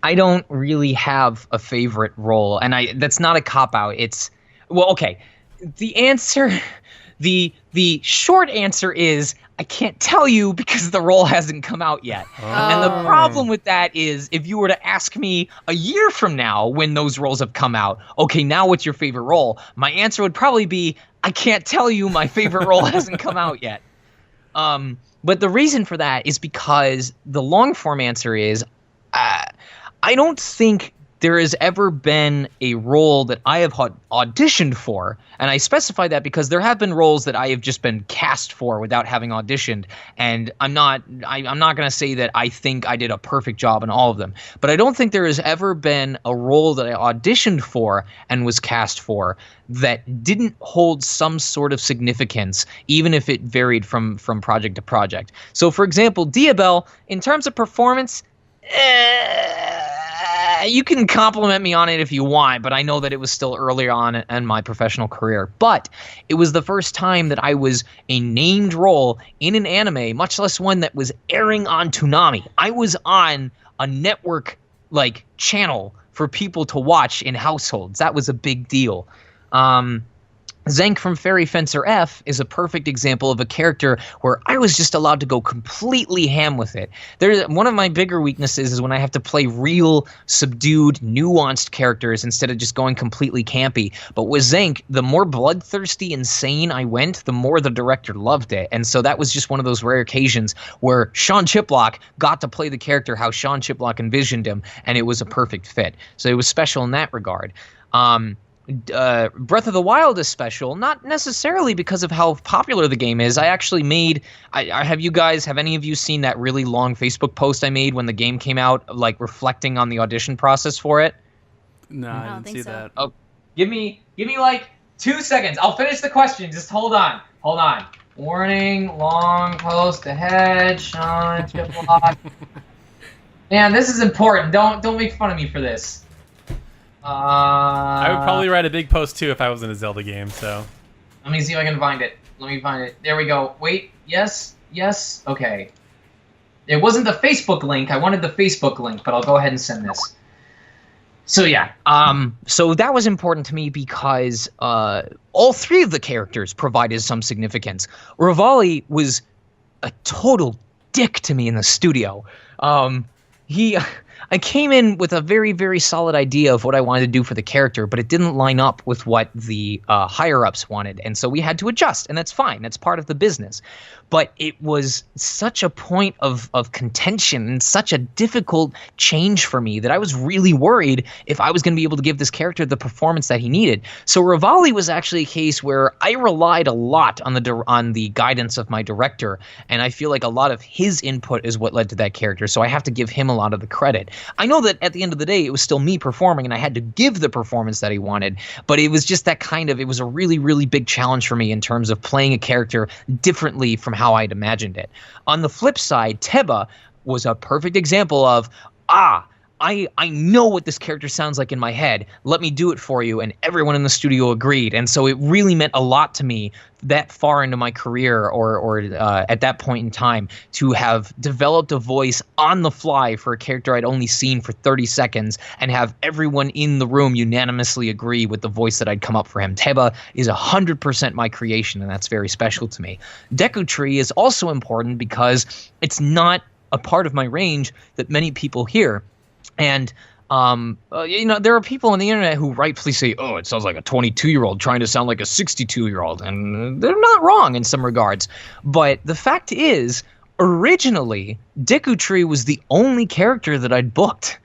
I don't really have a favorite role, and that's not a cop-out. It's, well, okay. The short answer is I can't tell you because the role hasn't come out yet. Oh. And the problem with that is, if you were to ask me a year from now when those roles have come out, okay, now what's your favorite role? My answer would probably be, I can't tell you, my favorite role hasn't come out yet. But the reason for that is because the long form answer is, I don't think there has ever been a role that I have auditioned for, and I specify that because there have been roles that I have just been cast for without having auditioned, and I'm not going to say that I think I did a perfect job in all of them, but I don't think there has ever been a role that I auditioned for and was cast for that didn't hold some sort of significance, even if it varied from project to project. So, for example, Diabel, in terms of performance, you can compliment me on it if you want, but I know that it was still earlier on in my professional career. But it was the first time that I was a named role in an anime, much less one that was airing on Toonami. I was on a network like channel for people to watch in households. That was a big deal. Zank from Fairy Fencer F is a perfect example of a character where I was just allowed to go completely ham with it. One of my bigger weaknesses is when I have to play real, subdued, nuanced characters instead of just going completely campy. But with Zank, the more bloodthirsty, insane I went, the more the director loved it. And so that was just one of those rare occasions where Sean Chiplock got to play the character how Sean Chiplock envisioned him, and it was a perfect fit. So it was special in that regard. Breath of the Wild is special, not necessarily because of how popular the game is. I actually made. Have any of you seen that really long Facebook post I made when the game came out, like reflecting on the audition process for it? No, I don't didn't think see so. that. Oh, give me like 2 seconds. I'll finish the question. Just hold on. Warning, long post ahead. Sean Chiplock. Man, this is important. Don't make fun of me for this. I would probably write a big post too if I was in a Zelda game. So let me see if I can find it. There we go. Wait. Yes. Okay. It wasn't the Facebook link. I wanted the Facebook link, but I'll go ahead and send this. So yeah. So that was important to me because all three of the characters provided some significance. Rivali was a total dick to me in the studio. I came in with a very, very solid idea of what I wanted to do for the character, but it didn't line up with what the higher-ups wanted, and so we had to adjust, and that's fine. That's part of the business. But it was such a point of contention and such a difficult change for me that I was really worried if I was going to be able to give this character the performance that he needed. So Rivali was actually a case where I relied a lot on the guidance of my director, and I feel like a lot of his input is what led to that character, so I have to give him a lot of the credit. I know that at the end of the day, it was still me performing, and I had to give the performance that he wanted, but it was just it was a really, really big challenge for me in terms of playing a character differently from how I'd imagined it. On the flip side, Teba was a perfect example of, I know what this character sounds like in my head. Let me do it for you. And everyone in the studio agreed. And so it really meant a lot to me that far into my career or at that point in time to have developed a voice on the fly for a character I'd only seen for 30 seconds and have everyone in the room unanimously agree with the voice that I'd come up for him. Teba is 100% my creation, and that's very special to me. Deku Tree is also important because it's not a part of my range that many people hear. And, there are people on the internet who rightfully say, oh, it sounds like a 22-year-old trying to sound like a 62-year-old. And they're not wrong in some regards. But the fact is, originally, Deku Tree was the only character that I'd booked.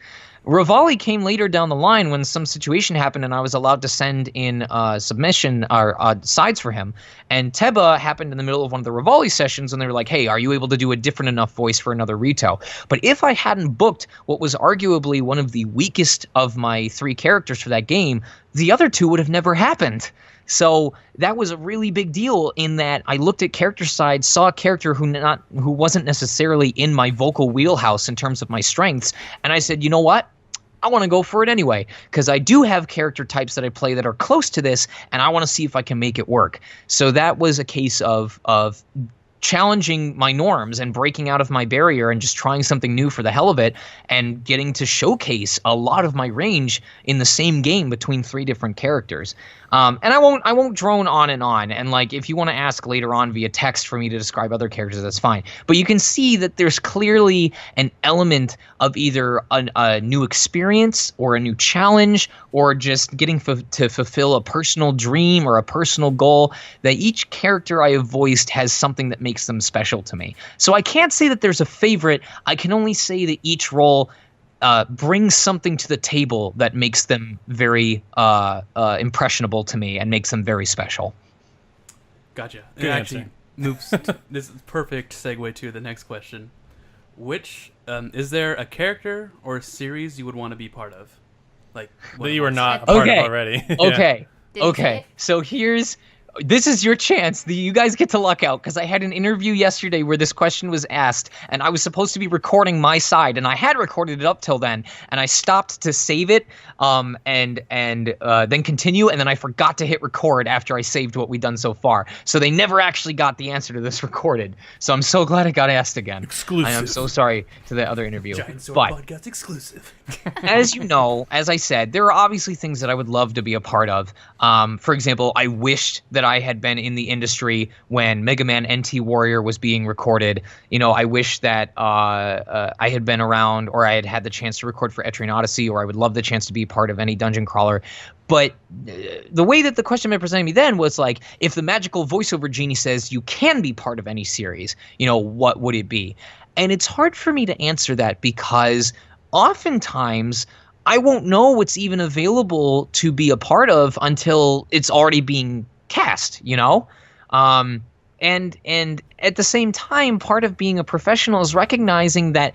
Rivali came later down the line when some situation happened and I was allowed to send in submission or sides for him. And Teba happened in the middle of one of the Rivali sessions and they were like, hey, are you able to do a different enough voice for another Rito? But if I hadn't booked what was arguably one of the weakest of my three characters for that game, the other two would have never happened. So that was a really big deal in that I looked at character sides, saw a character who wasn't necessarily in my vocal wheelhouse in terms of my strengths, and I said, you know what? I want to go for it anyway, because I do have character types that I play that are close to this, and I want to see if I can make it work. So that was a case of challenging my norms and breaking out of my barrier and just trying something new for the hell of it and getting to showcase a lot of my range in the same game between three different characters. And I won't drone on. And like, if you want to ask later on via text for me to describe other characters, that's fine. But you can see that there's clearly an element of either a new experience or a new challenge or just getting to fulfill a personal dream or a personal goal, that each character I have voiced has something that makes them special to me. So I can't say that there's a favorite. I can only say that each role brings something to the table that makes them very impressionable to me and makes them very special. Gotcha. Good It actually answer. moves. This is a perfect segue to the next question. Which is there a character or a series you would want to be part of? Like that you were not a part part Okay. of already. Yeah. Okay. Didn't say Okay. it. So here's This is your chance. You guys get to luck out, because I had an interview yesterday where this question was asked, and I was supposed to be recording my side, and I had recorded it up till then, and I stopped to save it, and then continue, and then I forgot to hit record after I saved what we'd done so far. So they never actually got the answer to this recorded. So I'm so glad it got asked again. Exclusive. And I'm so sorry to the other interview. Giant Sword But Podcast exclusive. as you know, as I said, there are obviously things that I would love to be a part of. For example, I wished that I had been in the industry when Mega Man NT Warrior was being recorded. I wish that I had been around, or I had had the chance to record for Etrian Odyssey, or I would love the chance to be part of any dungeon crawler. But the way that the question had presented me then was like, if the magical voiceover genie says you can be part of any series, what would it be? And it's hard for me to answer that, because oftentimes I won't know what's even available to be a part of until it's already being cast, and at the same time, part of being a professional is recognizing that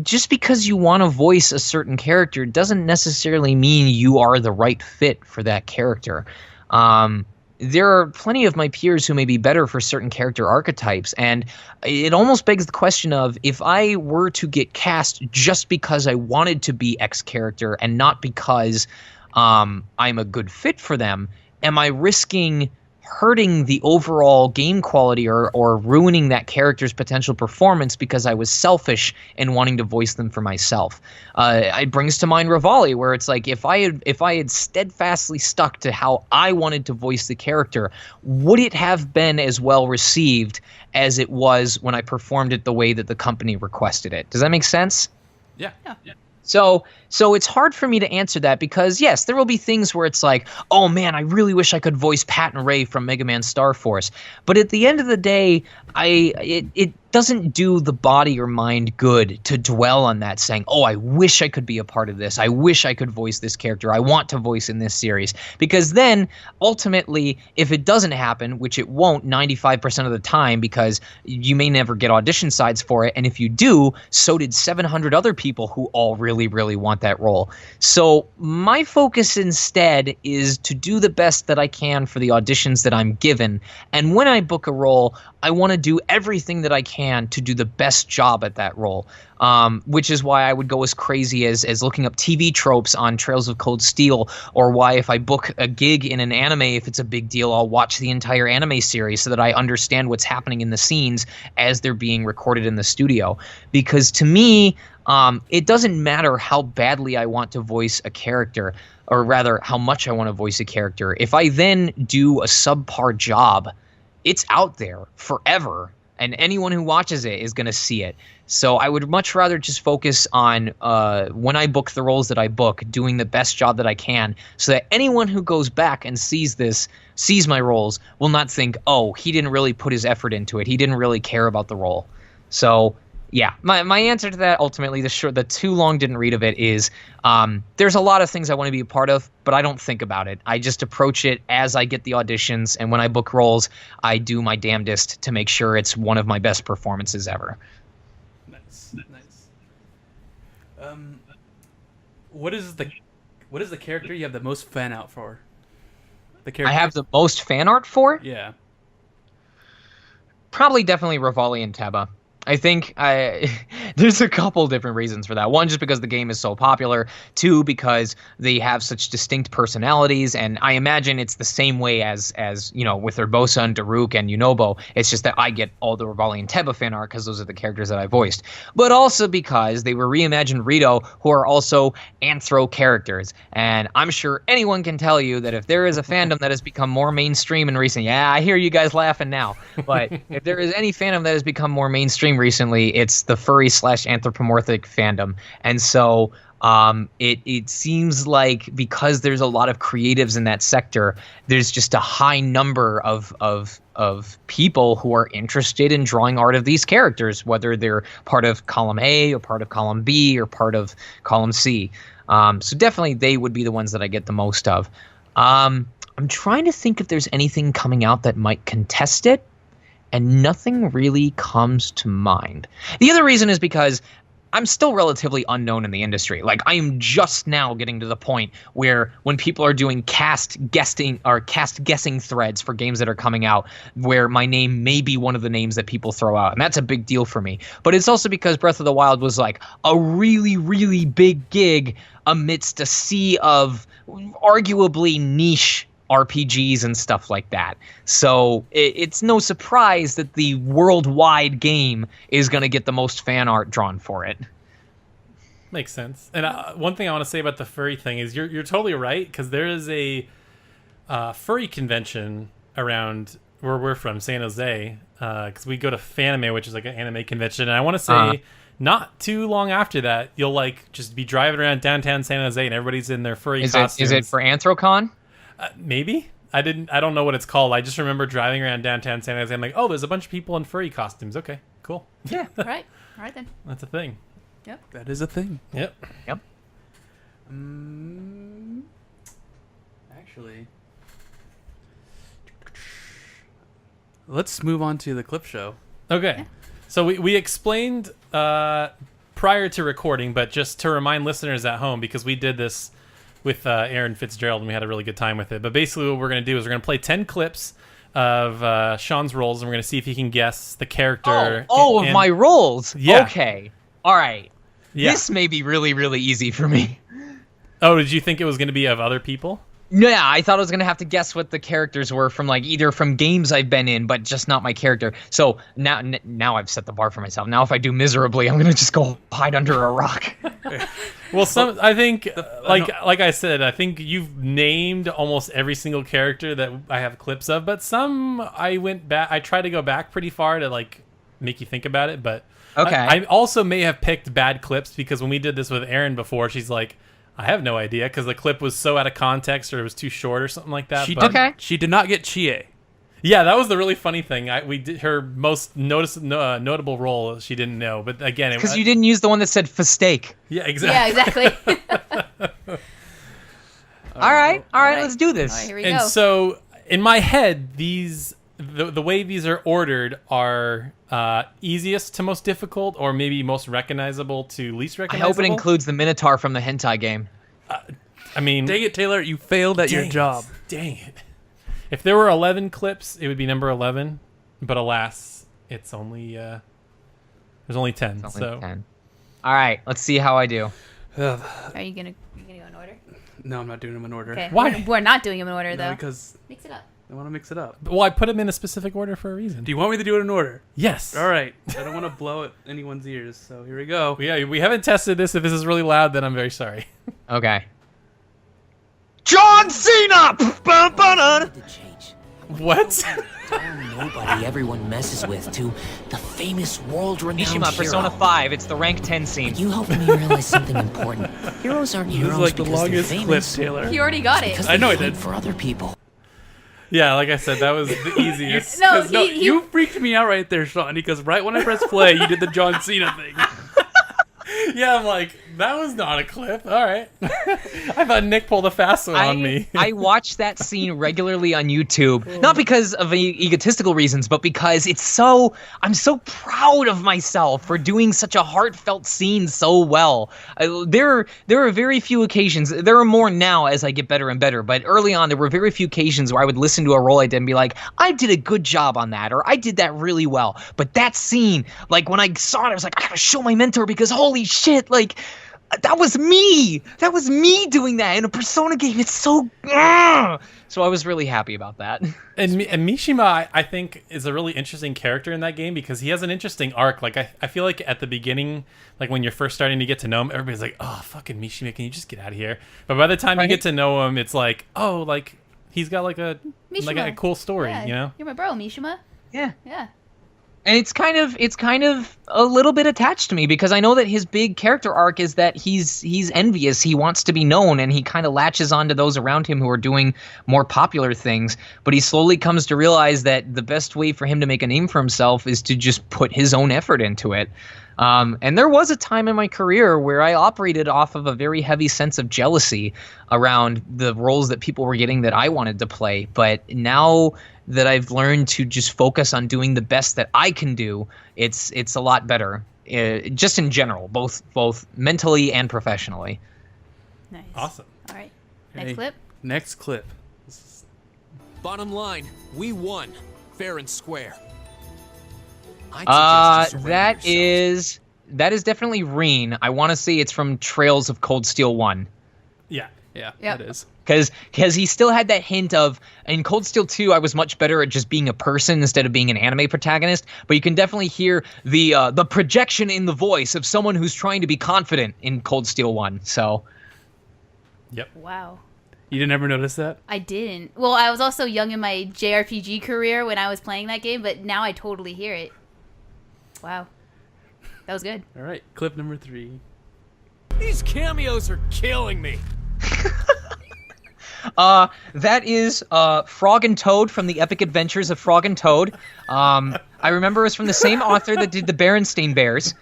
just because you want to voice a certain character doesn't necessarily mean you are the right fit for that character. There are plenty of my peers who may be better for certain character archetypes, and it almost begs the question of, if I were to get cast just because I wanted to be X character and not because I'm a good fit for them, am I risking hurting the overall game quality or ruining that character's potential performance because I was selfish in wanting to voice them for myself? It brings to mind Rivali, where it's like, if I had steadfastly stuck to how I wanted to voice the character, would it have been as well received as it was when I performed it the way that the company requested it? Does that make sense? Yeah. So it's hard for me to answer that, because yes, there will be things where it's like, oh man, I really wish I could voice Pat and Ray from Mega Man Star Force. But at the end of the day, it doesn't do the body or mind good to dwell on that, saying, oh, I wish I could be a part of this. I wish I could voice this character. I want to voice in this series. Because then, ultimately, if it doesn't happen, which it won't 95% of the time, because you may never get audition sides for it, and if you do, so did 700 other people who all really, really want that role. So my focus instead is to do the best that I can for the auditions that I'm given, and when I book a role, I want to do everything that I can to do the best job at that role, which is why I would go as crazy as looking up TV tropes on Trails of Cold Steel, or why if I book a gig in an anime, if it's a big deal, I'll watch the entire anime series so that I understand what's happening in the scenes as they're being recorded in the studio. Because to me, it doesn't matter how badly I want to voice a character, or rather how much I want to voice a character. If I then do a subpar job, it's out there forever, and anyone who watches it is going to see it. So I would much rather just focus on, when I book the roles that I book, doing the best job that I can, so that anyone who goes back and sees my roles, will not think, oh, he didn't really put his effort into it. He didn't really care about the role. So yeah, my answer to that, ultimately, the too long didn't read of it is, there's a lot of things I want to be a part of, but I don't think about it. I just approach it as I get the auditions, and when I book roles, I do my damnedest to make sure it's one of my best performances ever. Nice. What is the character you have the most fan out for? The character I have the most fan art for? Yeah. Probably definitely Rivali and Teba. I think there's a couple different reasons for that. One, just because the game is so popular. Two, because they have such distinct personalities, and I imagine it's the same way as with Urbosa and Daruk and Yunobo. It's just that I get all the Rivali and Teba fan art because those are the characters that I voiced. But also because they were reimagined Rito, who are also anthro characters. And I'm sure anyone can tell you that if there is a fandom that has become more mainstream in recent... Yeah, I hear you guys laughing now. But if there is any fandom that has become more mainstream recently, it's the furry/anthropomorphic fandom. And so it seems like, because there's a lot of creatives in that sector, there's just a high number of people who are interested in drawing art of these characters, whether they're part of column A or part of column B or part of column C. So definitely they would be the ones that I get the most of. I'm trying to think if there's anything coming out that might contest it, and nothing really comes to mind. The other reason is because I'm still relatively unknown in the industry. Like, I am just now getting to the point where when people are doing cast guessing threads for games that are coming out, where my name may be one of the names that people throw out, and that's a big deal for me. But it's also because Breath of the Wild was like a really, really big gig amidst a sea of arguably niche RPGs and stuff like that. So it's no surprise that the worldwide game is going to get the most fan art drawn for it. Makes sense. And one thing I want to say about the furry thing is you're totally right, because there is a furry convention around where we're from, San Jose, because we go to Fanime, which is like an anime convention, and I want to say not too long after that, you'll like just be driving around downtown San Jose and everybody's in their furry costumes. Is it for Anthrocon? Maybe. I don't know what it's called. I just remember driving around downtown San Jose. I'm like, oh, there's a bunch of people in furry costumes. Okay, cool. Yeah. All right then. That's a thing. Yep. That is a thing. Yep. Actually, let's move on to the clip show. Okay. Yeah. So we explained prior to recording, but just to remind listeners at home, because we did this with Aaron Fitzgerald, and we had a really good time with it. But basically what we're going to do is we're going to play 10 clips of Sean's roles, and we're going to see if he can guess the character. Of my roles? Yeah. Okay. All right. Yeah. This may be really, really easy for me. Oh, did you think it was going to be of other people? Yeah, I thought I was going to have to guess what the characters were from, like, either from games I've been in, but just not my character. So now I've set the bar for myself. Now if I do miserably, I'm going to just go hide under a rock. Well, I think, like I said, I think you've named almost every single character that I have clips of, but some I tried to go back pretty far to, like, make you think about it, but okay. I also may have picked bad clips, because when we did this with Erin before, she's like, I have no idea, because the clip was so out of context, or it was too short or something like that. She did not get Chie. Yeah, that was the really funny thing. We did her most notable role. She didn't know, but again, because you didn't use the one that said for steak. Yeah, exactly. Yeah, exactly. All right, let's do this. All right, here we and go. so in my head, the way these are ordered are easiest to most difficult, or maybe most recognizable to least I recognizable. hope it includes the Minotaur from the hentai game. I mean, dang it, Taylor, you failed at your job. Dang it. If there were 11 clips, it would be number 11, but alas, it's only there's only 10. It's only 10. All right, let's see how I do. Are you gonna go in order? No, I'm not doing them in order. Okay. Why? We're not doing them in order, though. No, because Mix it up. I want to mix it up. Well, I put them in a specific order for a reason. Do you want me to do it in order? Yes. All right. I don't want to blow at anyone's ears, so here we go. Yeah, we haven't tested this. If this is really loud, then I'm very sorry. Okay. John Cena! What? Nobody everyone messes with, to the famous world-renowned Mishima, hero. Persona 5. It's the rank 10 scene. You helped me realize something important. Heroes aren't This heroes is like the because they're longest clip, famous, Taylor. You already got it. because I know they I did. fight for other people. Yeah, like I said, that was the easiest. No, No, he- you freaked me out right there, Sean, because right when I pressed play, you did the John Cena thing. Yeah, I'm like, that was not a clip. All right. I thought Nick pulled a fast one on me. I watch that scene regularly on YouTube, not because of any egotistical reasons, but because I'm so proud of myself for doing such a heartfelt scene so well. There are very few occasions, there are more now as I get better and better, but early on there were very few occasions where I would listen to a role I did and be like, I did a good job on that, or I did that really well. But that scene, like when I saw it, I was like, I gotta show my mentor, because holy shit, like, that was me. That was me doing that in a Persona game. It's so... So I was really happy about that. And Mishima, I think, is a really interesting character in that game, because he has an interesting arc. Like, I feel like at the beginning, like when you're first starting to get to know him, everybody's like, oh, fucking Mishima, can you just get out of here? But by the time you get to know him, it's like, oh, like, he's got like a cool story, Yeah, you know? You're my bro, Mishima. Yeah. Yeah. And it's kind of a little bit attached to me, because I know that his big character arc is that he's envious. He wants to be known, and he kind of latches on to those around him who are doing more popular things. But he slowly comes to realize that the best way for him to make a name for himself is to just put his own effort into it. And there was a time in my career where I operated off of a very heavy sense of jealousy around the roles that people were getting that I wanted to play. But now that I've learned to just focus on doing the best that I can do, it's a lot better. just in general, both mentally and professionally. Nice. Awesome. All right. Next Hey, clip. Next clip. Bottom line, we won. Fair and square. I'd suggest you surrender yourselves. That is definitely Reen. I want to say it's from Trails of Cold Steel 1. Yeah. Yeah, Yep. that is. Because he still had that hint of, in Cold Steel 2, I was much better at just being a person instead of being an anime protagonist, but you can definitely hear the projection in the voice of someone who's trying to be confident in Cold Steel 1, so... Yep. Wow. You didn't ever notice that? I didn't. Well, I was also young in my JRPG career when I was playing that game, but now I totally hear it. Wow. That was good. All right, clip number 3. These cameos are killing me. That is Frog and Toad from the Epic Adventures of Frog and Toad. I remember it was from the same author that did the Berenstain Bears.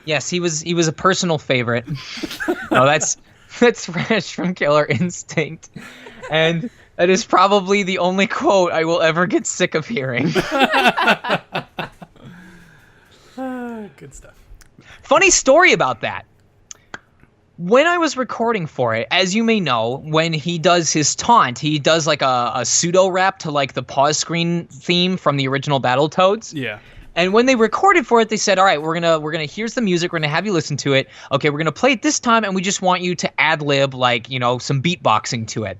Yes, he was a personal favorite. No, that's Fresh from Killer Instinct. And that is probably the only quote I will ever get sick of hearing. Good stuff. Funny story about that. When I was recording for it, as you may know, when he does his taunt, he does like a pseudo rap to like the pause screen theme from the original Battletoads. Yeah. And when they recorded for it, they said, "All right, we're gonna here's the music. We're gonna have you listen to it. Okay, we're gonna play it this time, and we just want you to ad lib like some beatboxing to it."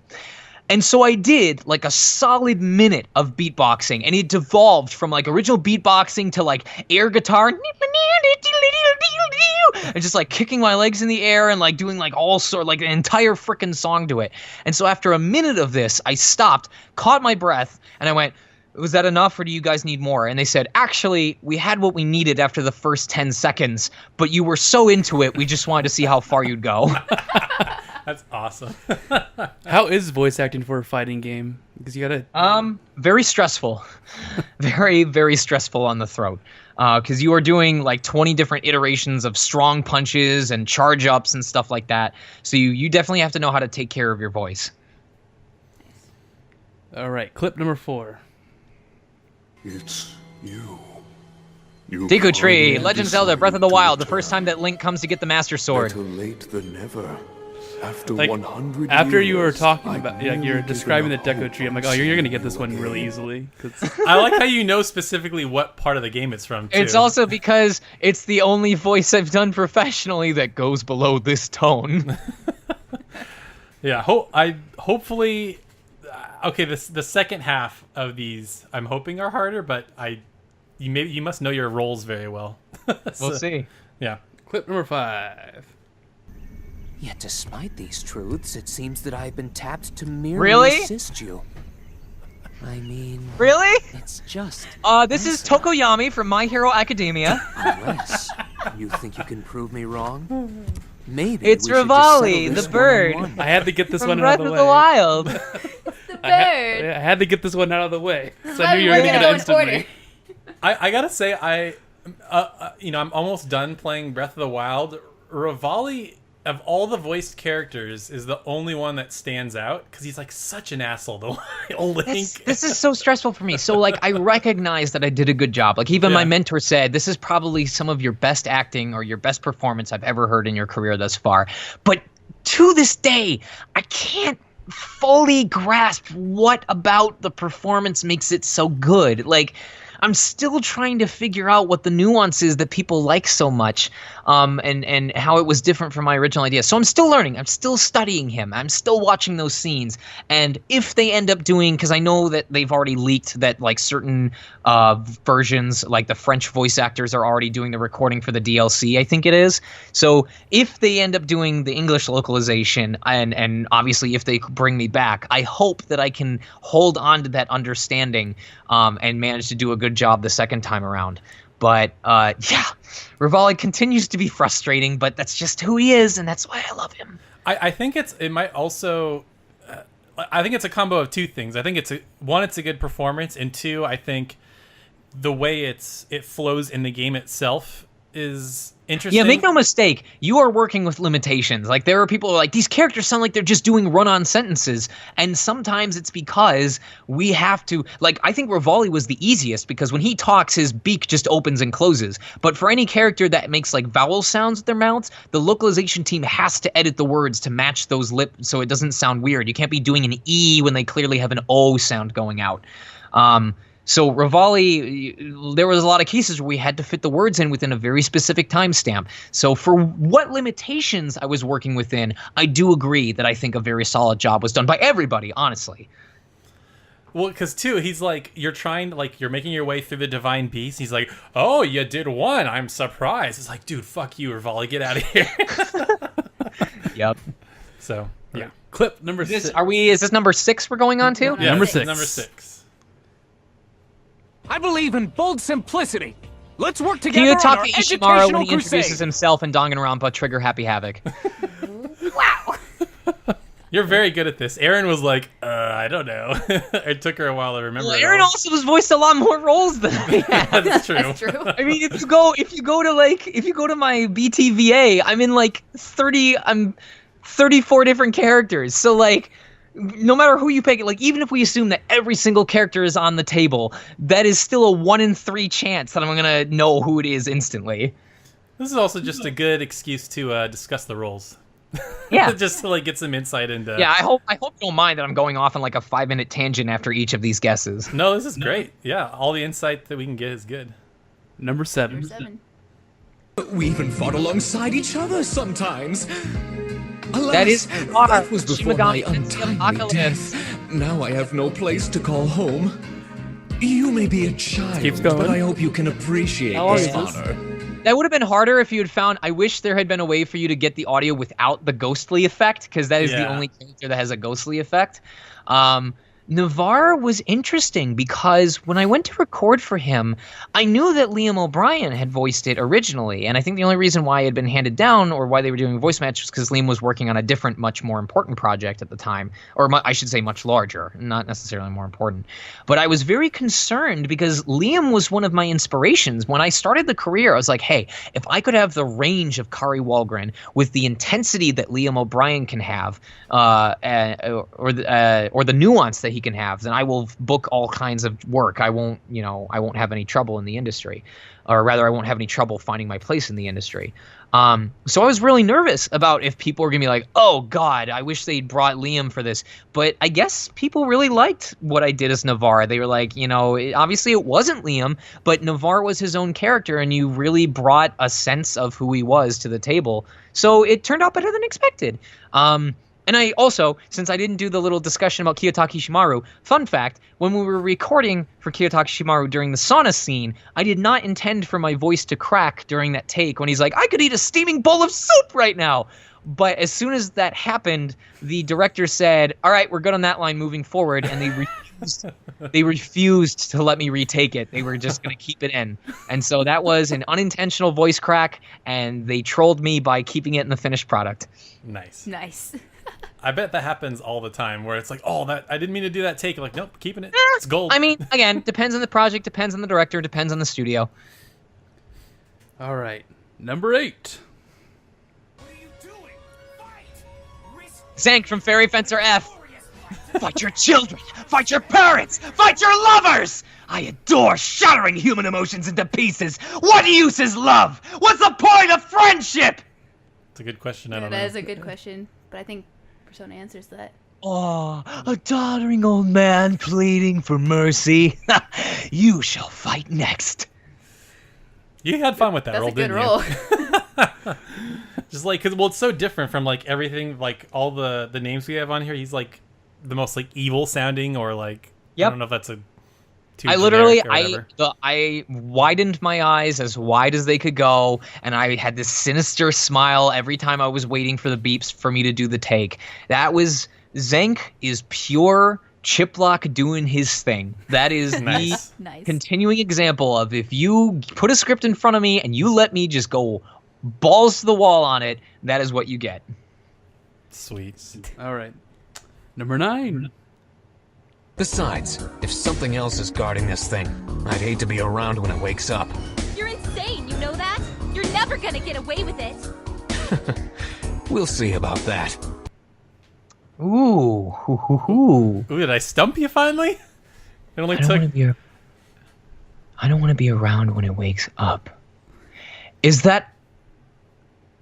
And so I did like a solid minute of beatboxing, and it devolved from like original beatboxing to like air guitar, and just like kicking my legs in the air and like doing like all sort like an entire frickin' song to it. And so after a minute of this, I stopped, caught my breath, and I went, "Was that enough, or do you guys need more?" And they said, "Actually, we had what we needed after the first 10 seconds, but you were so into it, we just wanted to see how far you'd go." That's awesome. How is voice acting for a fighting game? Because you gotta... Very stressful. Very, very stressful on the throat. Because you are doing like 20 different iterations of strong punches and charge ups and stuff like that. So you definitely have to know how to take care of your voice. All right, clip number 4. It's you. Deku Tree, Legend of Zelda, Breath of the Wild, the first time that Link comes to get the Master Sword. Better late than never. After Like, 100 after you were years, talking I've about, you're nearly describing the given Deku up Tree, I'm like, hope oh, you're on gonna get this one seeing really you easily. 'Cause I like how you know specifically what part of the game it's from, too. It's also because it's the only voice I've done professionally that goes below this tone. Yeah, hopefully... Okay, the second half of these, I'm hoping are harder, but you must know your roles very well. We'll see. Yeah. clip number 5. Yet despite these truths, it seems that I've been tapped to merely Really? assist you. I mean, Really? it's just... This is Tokoyami from My Hero Academia. Unless you think you can prove me wrong, maybe It's we should just Rivali, settle this the bird. one-on-one. I had to get this From one Breath out of of the the way. Wild. The I bird. had to get this one out of the way. So I Why knew you we're were gonna gonna get go it in order. instantly. I gotta say, I'm almost done playing Breath of the Wild. Rivali, of all the voiced characters, is the only one that stands out because he's like such an asshole. The Link. This is so stressful for me. So, like, I recognize that I did a good job. Like, even my Yeah. mentor said, this is probably some of your best acting or your best performance I've ever heard in your career thus far. But to this day, I can't fully grasp what about the performance makes it so good. Like, I'm still trying to figure out what the nuance is that people like so much, and how it was different from my original idea. So I'm still learning. I'm still studying him. I'm still watching those scenes. And if they end up doing, because I know that they've already leaked that like certain versions, like the French voice actors are already doing the recording for the DLC, I think it is. So if they end up doing the English localization, and obviously if they bring me back, I hope that I can hold on to that understanding and manage to do a good job the second time around. But yeah, Rivali continues to be frustrating, but that's just who he is, and that's why I love him. I think it might also. I think it's a combo of two things. I think it's a good performance, and two, I think the way it flows in the game itself is interesting. Yeah, make no mistake, you are working with limitations. Like, there are people who are like, these characters sound like they're just doing run-on sentences, and sometimes it's because we have to, like, I think Rivali was the easiest, because when he talks, his beak just opens and closes. But for any character that makes, like, vowel sounds with their mouths, the localization team has to edit the words to match those lips so it doesn't sound weird. You can't be doing an E when they clearly have an O sound going out. So Rivali, there was a lot of cases where we had to fit the words in within a very specific timestamp. So for what limitations I was working within, I do agree that I think a very solid job was done by everybody, honestly. Well, because too, he's like, you're making your way through the Divine Beast. He's like, oh, you did one. I'm surprised. It's like, dude, fuck you, Rivali, get out of here. Yep. So, yeah. Clip number 6. Is this number 6 we're going on to? Yeah, Number 6. Number 6. I believe in bold simplicity. Let's work together on our Kiyotaka Ishimaru, educational when he introduces crusade. himself in Danganronpa, trigger Happy Havoc. Wow. You're very good at this. Aaron was like, I don't know. It took her a while to remember. Well, it Aaron all. also has voiced a lot more roles than I have. That's true. That's true. I mean, if you go to my BTVA, I'm in like 34 different characters. So like, no matter who you pick, like even if we assume that every single character is on the table, that is still a 1 in 3 chance that I'm gonna know who it is instantly. This is also just a good excuse to discuss the roles. Yeah. Just to like get some insight into. Yeah, I hope you don't mind that I'm going off on like a 5-minute tangent after each of these guesses. No, this is great. Yeah, all the insight that we can get is good. Number 7. Number 7. We even fought alongside each other sometimes. Alas, That is that was before my Shimigami untimely Apocalypse. death. Now I have no place to call home. You may be a child, Keeps going. but I hope you can appreciate How long this is this? honor. That would have been harder if you had found. I wish there had been a way for you to get the audio without the ghostly effect, because that is the Yeah. only character that has a ghostly effect. Navarre was interesting because when I went to record for him, I knew that Liam O'Brien had voiced it originally, and I think the only reason why it had been handed down or why they were doing a voice match was because Liam was working on a different, much more important project at the time, or I should say much larger, not necessarily more important. But I was very concerned because Liam was one of my inspirations. When I started the career, I was like, hey, if I could have the range of Kari Walgren with the intensity that Liam O'Brien can have, or the nuance that he can have, then I will book all kinds of work. I won't have any trouble in the industry, or rather I won't have any trouble finding my place in the industry. So I was really nervous about if people were gonna be like, oh God, I wish they'd brought Liam for this. But I guess people really liked what I did as Navarre. They were like, obviously it wasn't Liam, but Navarre was his own character, and you really brought a sense of who he was to the table. So it turned out better than expected. And I also, since I didn't do the little discussion about Kiyotaka Ishimaru, fun fact, when we were recording for Kiyotaka Ishimaru during the sauna scene, I did not intend for my voice to crack during that take when he's like, I could eat a steaming bowl of soup right now. But as soon as that happened, the director said, all right, we're good on that line moving forward, and they refused to let me retake it. They were just going to keep it in. And so that was an unintentional voice crack, and they trolled me by keeping it in the finished product. Nice. Nice. I bet that happens all the time where it's like, oh, that I didn't mean to do that take. Like, nope, keeping it. It's gold. I mean, again, depends on the project, depends on the director, depends on the studio. All right. Number 8. Zank from Fairy Fencer F. Fight your children! Fight your parents! Fight your lovers! I adore shattering human emotions into pieces! What use is love? What's the point of friendship? It's a good question. I don't know. That is a good question, but I think Persona answers that. Oh, a doddering old man pleading for mercy. You shall fight next. You had fun with that That's role, a good didn't role. you? Just like, cause it's so different from like everything, like all the names we have on here. He's like the most like evil sounding, or like I don't know if that's a. I widened my eyes as wide as they could go, and I had this sinister smile every time I was waiting for the beeps for me to do the take. That was Zank is pure Chiplock doing his thing. That is Nice. the continuing example of if you put a script in front of me and you let me just go balls to the wall on it, that is what you get. Sweet. All right. Number 9. Besides, if something else is guarding this thing, I'd hate to be around when it wakes up. You're insane, you know that? You're never gonna get away with it. We'll see about that. Ooh. Ooh, did I stump you finally? It only took. I don't want to be around when it wakes up. Is that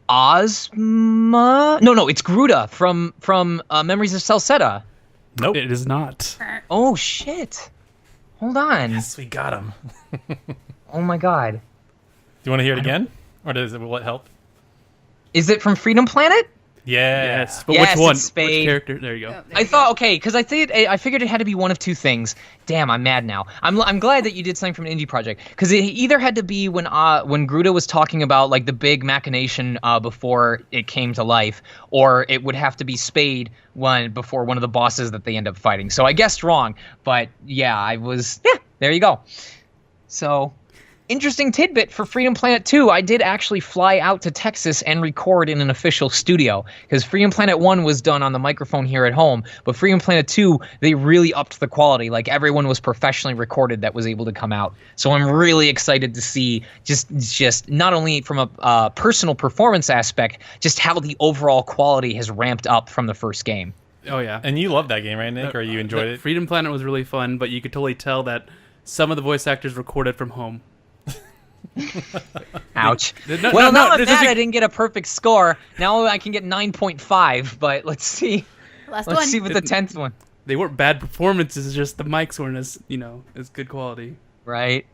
Ozma? No, it's Gruda from Memories of Celceta. Nope. It is not. Oh shit! Hold on. Yes, we got him. Oh my god. Do you want to hear it again, or will it help? Is it from Freedom Planet? Yeah. Yes, but Yes, which one? it's Spade. Which character? There you go. Oh, there I you thought because I figured it had to be one of two things. Damn, I'm mad now. I'm glad that you did something from an indie project because it either had to be when Gruda was talking about like the big machination before it came to life, or it would have to be Spade before one of the bosses that they end up fighting. So I guessed wrong, but yeah, there you go. So. Interesting tidbit for Freedom Planet 2. I did actually fly out to Texas and record in an official studio because Freedom Planet 1 was done on the microphone here at home, but Freedom Planet 2, they really upped the quality. Like everyone was professionally recorded that was able to come out. So I'm really excited to see just not only from a personal performance aspect, just how the overall quality has ramped up from the first game. Oh yeah. And you loved that game, right, Nick? Or you enjoyed it? Freedom Planet was really fun, but you could totally tell that some of the voice actors recorded from home. Ouch. No, well, now I'm there's mad a- I didn't get a perfect score. Now I can get 9.5, but let's see. Last Let's one. see what the 10th one. They weren't bad performances, it's just the mics weren't as good quality. Right.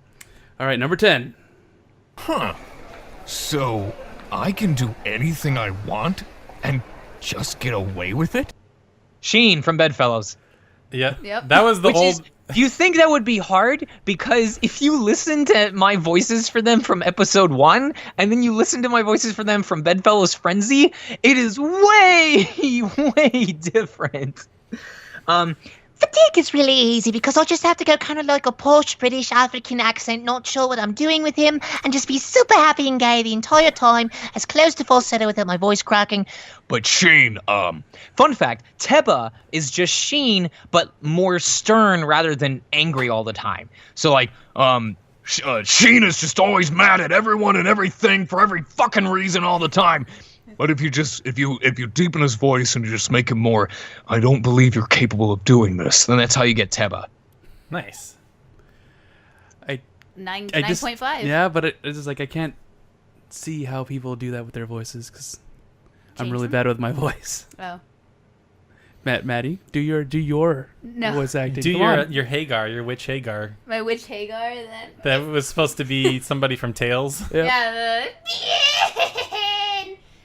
All right, number 10. Huh. So, I can do anything I want and just get away with it? Sheen from Bedfellows. Yeah. Yep. That was the old. Do you think that would be hard? Because if you listen to my voices for them from episode 1, and then you listen to my voices for them from Bedfellows Frenzy, it is way, way different. Fatigue is really easy because I'll just have to go kind of like a posh British African accent, not sure what I'm doing with him, and just be super happy and gay the entire time, as close to falsetto without my voice cracking. But Sheen, fun fact, Teba is just Sheen, but more stern rather than angry all the time. So like, Sheen is just always mad at everyone and everything for every fucking reason all the time. But if you deepen his voice and you just make him more, I don't believe you're capable of doing this, then that's how you get Teba. Nice. 9.5. Yeah, but it's just like I can't see how people do that with their voices because I'm really bad with my voice. Oh. Maddie, do your No. voice acting. Do Come your on. Hagar, your witch Hagar. My witch Hagar. That was supposed to be somebody from Tales. Yep. Yeah.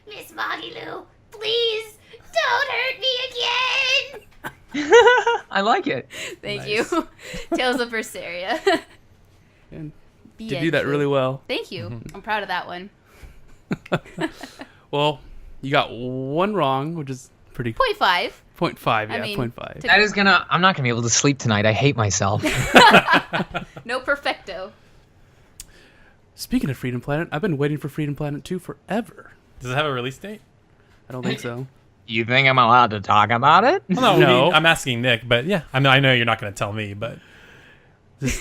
Miss Moggy Lou, please don't hurt me again. I like it. Thank you. Tales of Berseria. And to do that really well. Thank you. I'm proud of that one. Well, you got one wrong, which is pretty. 0.5. 0.5, yeah, I mean, 0.5. That is I'm not gonna be able to sleep tonight. I hate myself. No perfecto. Speaking of Freedom Planet, I've been waiting for Freedom Planet 2 forever. Does it have a release date? I don't think so. You think I'm allowed to talk about it? Well, No. I'm asking Nick, but yeah, I know you're not going to tell me, but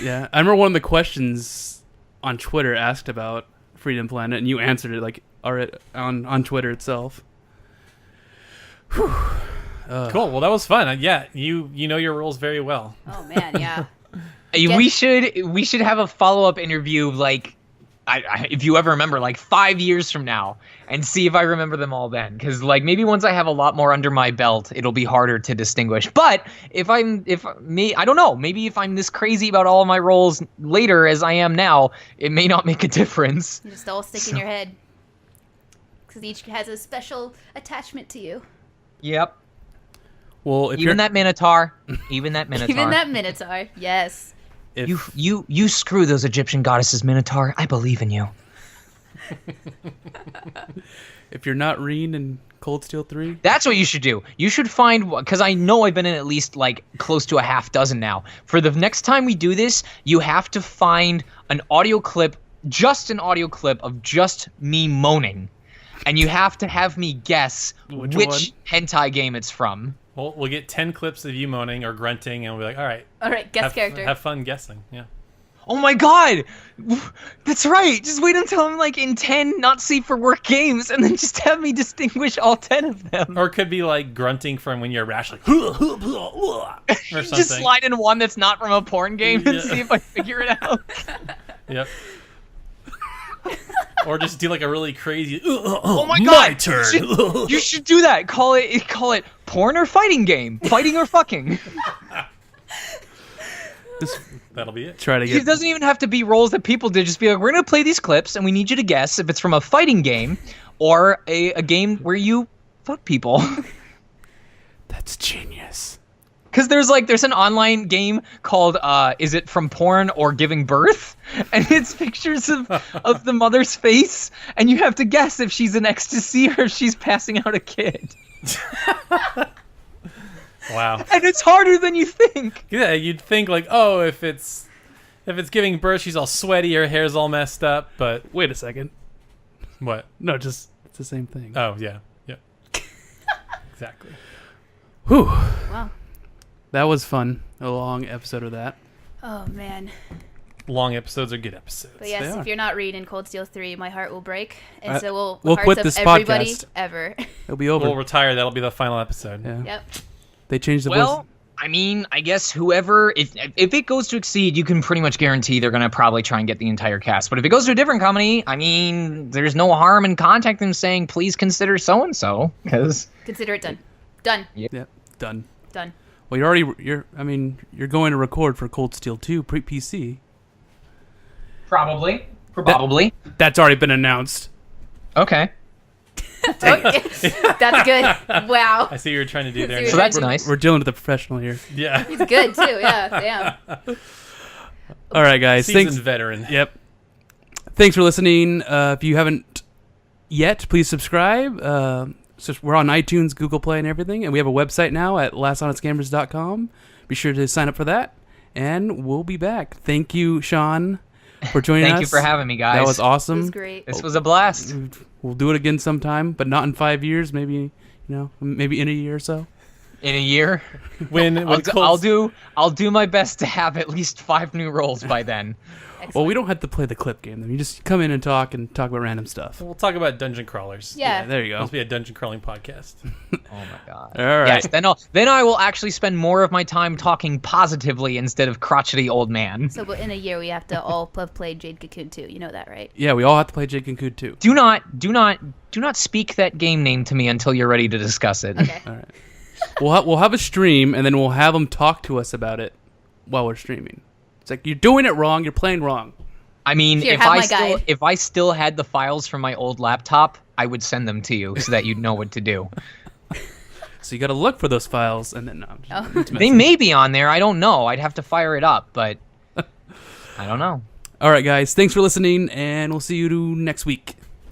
Yeah, I remember one of the questions on Twitter asked about Freedom Planet, and you answered it like already on Twitter itself. cool. Well, that was fun. Yeah, you know your roles very well. Oh man, yeah. We should have a follow-up interview like if you ever remember, like 5 years from now, and see if I remember them all then. Because like maybe once I have a lot more under my belt, it'll be harder to distinguish. But I don't know. Maybe if I'm this crazy about all of my roles later as I am now, it may not make a difference. Just all stick in your head. Because each has a special attachment to you. Yep. Well, if even that Minotaur, even that Minotaur. Even that Minotaur, yes. You screw those Egyptian goddesses, Minotaur. I believe in you. If you're not Reen in Cold Steel 3, that's what you should do. You should find, because I know I've been in at least like close to a half dozen now. For the next time we do this, you have to find an audio clip, just an audio clip of just me moaning, and you have to have me guess which hentai game it's from. We'll get 10 clips of you moaning or grunting, and we'll be like, all right, guess character. Have fun guessing. Yeah. Oh my god! That's right! Just wait until I'm like in 10 not safe for work games and then just have me distinguish all 10 of them. Or it could be like grunting from when you're rash, like, or something. Just slide in one that's not from a porn game and see if I figure it out. Yep. Or just do like a really crazy. Oh my god! My turn. You should do that. Call it porn or fighting game. Fighting or fucking. That'll be it. Try to It get. doesn't even have to be roles that people did. Just be like, we're gonna play these clips, and we need you to guess if it's from a fighting game or a game where you fuck people. That's genius. Because there's an online game called is it from porn or giving birth, and it's pictures of the mother's face, and you have to guess if she's in ecstasy or if she's passing out a kid. Wow. And it's harder than you think. Yeah, you'd think like, oh, if it's giving birth, she's all sweaty, her hair's all messed up. But Wait a second. what? No, just it's the same thing. Oh yeah, exactly. Whew. Wow. That was fun. A long episode of that. Oh man. Long episodes are good episodes. But yes, They are. if you're not reading Cold Steel 3, my heart will break, and so will the we'll hearts quit of this everybody podcast. ever. It'll be over. We'll retire. That'll be the final episode. Yeah. Yep. They changed the Well, voice. I mean, I guess whoever, if it goes to Exceed, you can pretty much guarantee they're going to probably try and get the entire cast. But if it goes to a different company, I mean, there's no harm in contacting them saying, please consider so-and-so. Because Consider it done. Done. Yep. Done. Done. Well, you're going to record for Cold Steel 2 PC. probably. That's already been announced. Okay. That's good. Wow. I see what you're trying to do there. So that's nice. We're dealing with a professional here. Yeah. He's good too. Yeah. Damn. All right, guys. Seasoned Thanks. veteran. Yep. Thanks for listening. If you haven't yet, please subscribe. So we're on iTunes, Google Play, and everything. And we have a website now at lasthonestgamers.com. Be sure to sign up for that. And we'll be back. Thank you, Sean, for joining us. Thank you for having me, guys. That was awesome. It was great. This was a blast. We'll do it again sometime, but not in 5 years. Maybe, maybe in a year or so. In a year. When I'll do my best to have at least 5 new roles by then. Excellent. Well, we don't have to play the clip game. You just come in and talk about random stuff. We'll talk about dungeon crawlers. Yeah. There you go. Must be a dungeon crawling podcast. Oh my god. All right. Yes, then I will actually spend more of my time talking positively instead of crotchety old man. So, but in a year, we have to all have played Jade Cocoon too. You know that, right? Yeah, we all have to play Jake and Cood too. Do not speak that game name to me until you're ready to discuss it. Okay. All right. We'll have a stream, and then we'll have them talk to us about it while we're streaming. It's like, you're doing it wrong. You're playing wrong. I mean, Here, have my guide. if I still had the files from my old laptop, I would send them to you so that you'd know what to do. So you got to look for those files, and then I'm just They may be on there. I don't know. I'd have to fire it up, but I don't know. All right, guys. Thanks for listening, and we'll see you next week.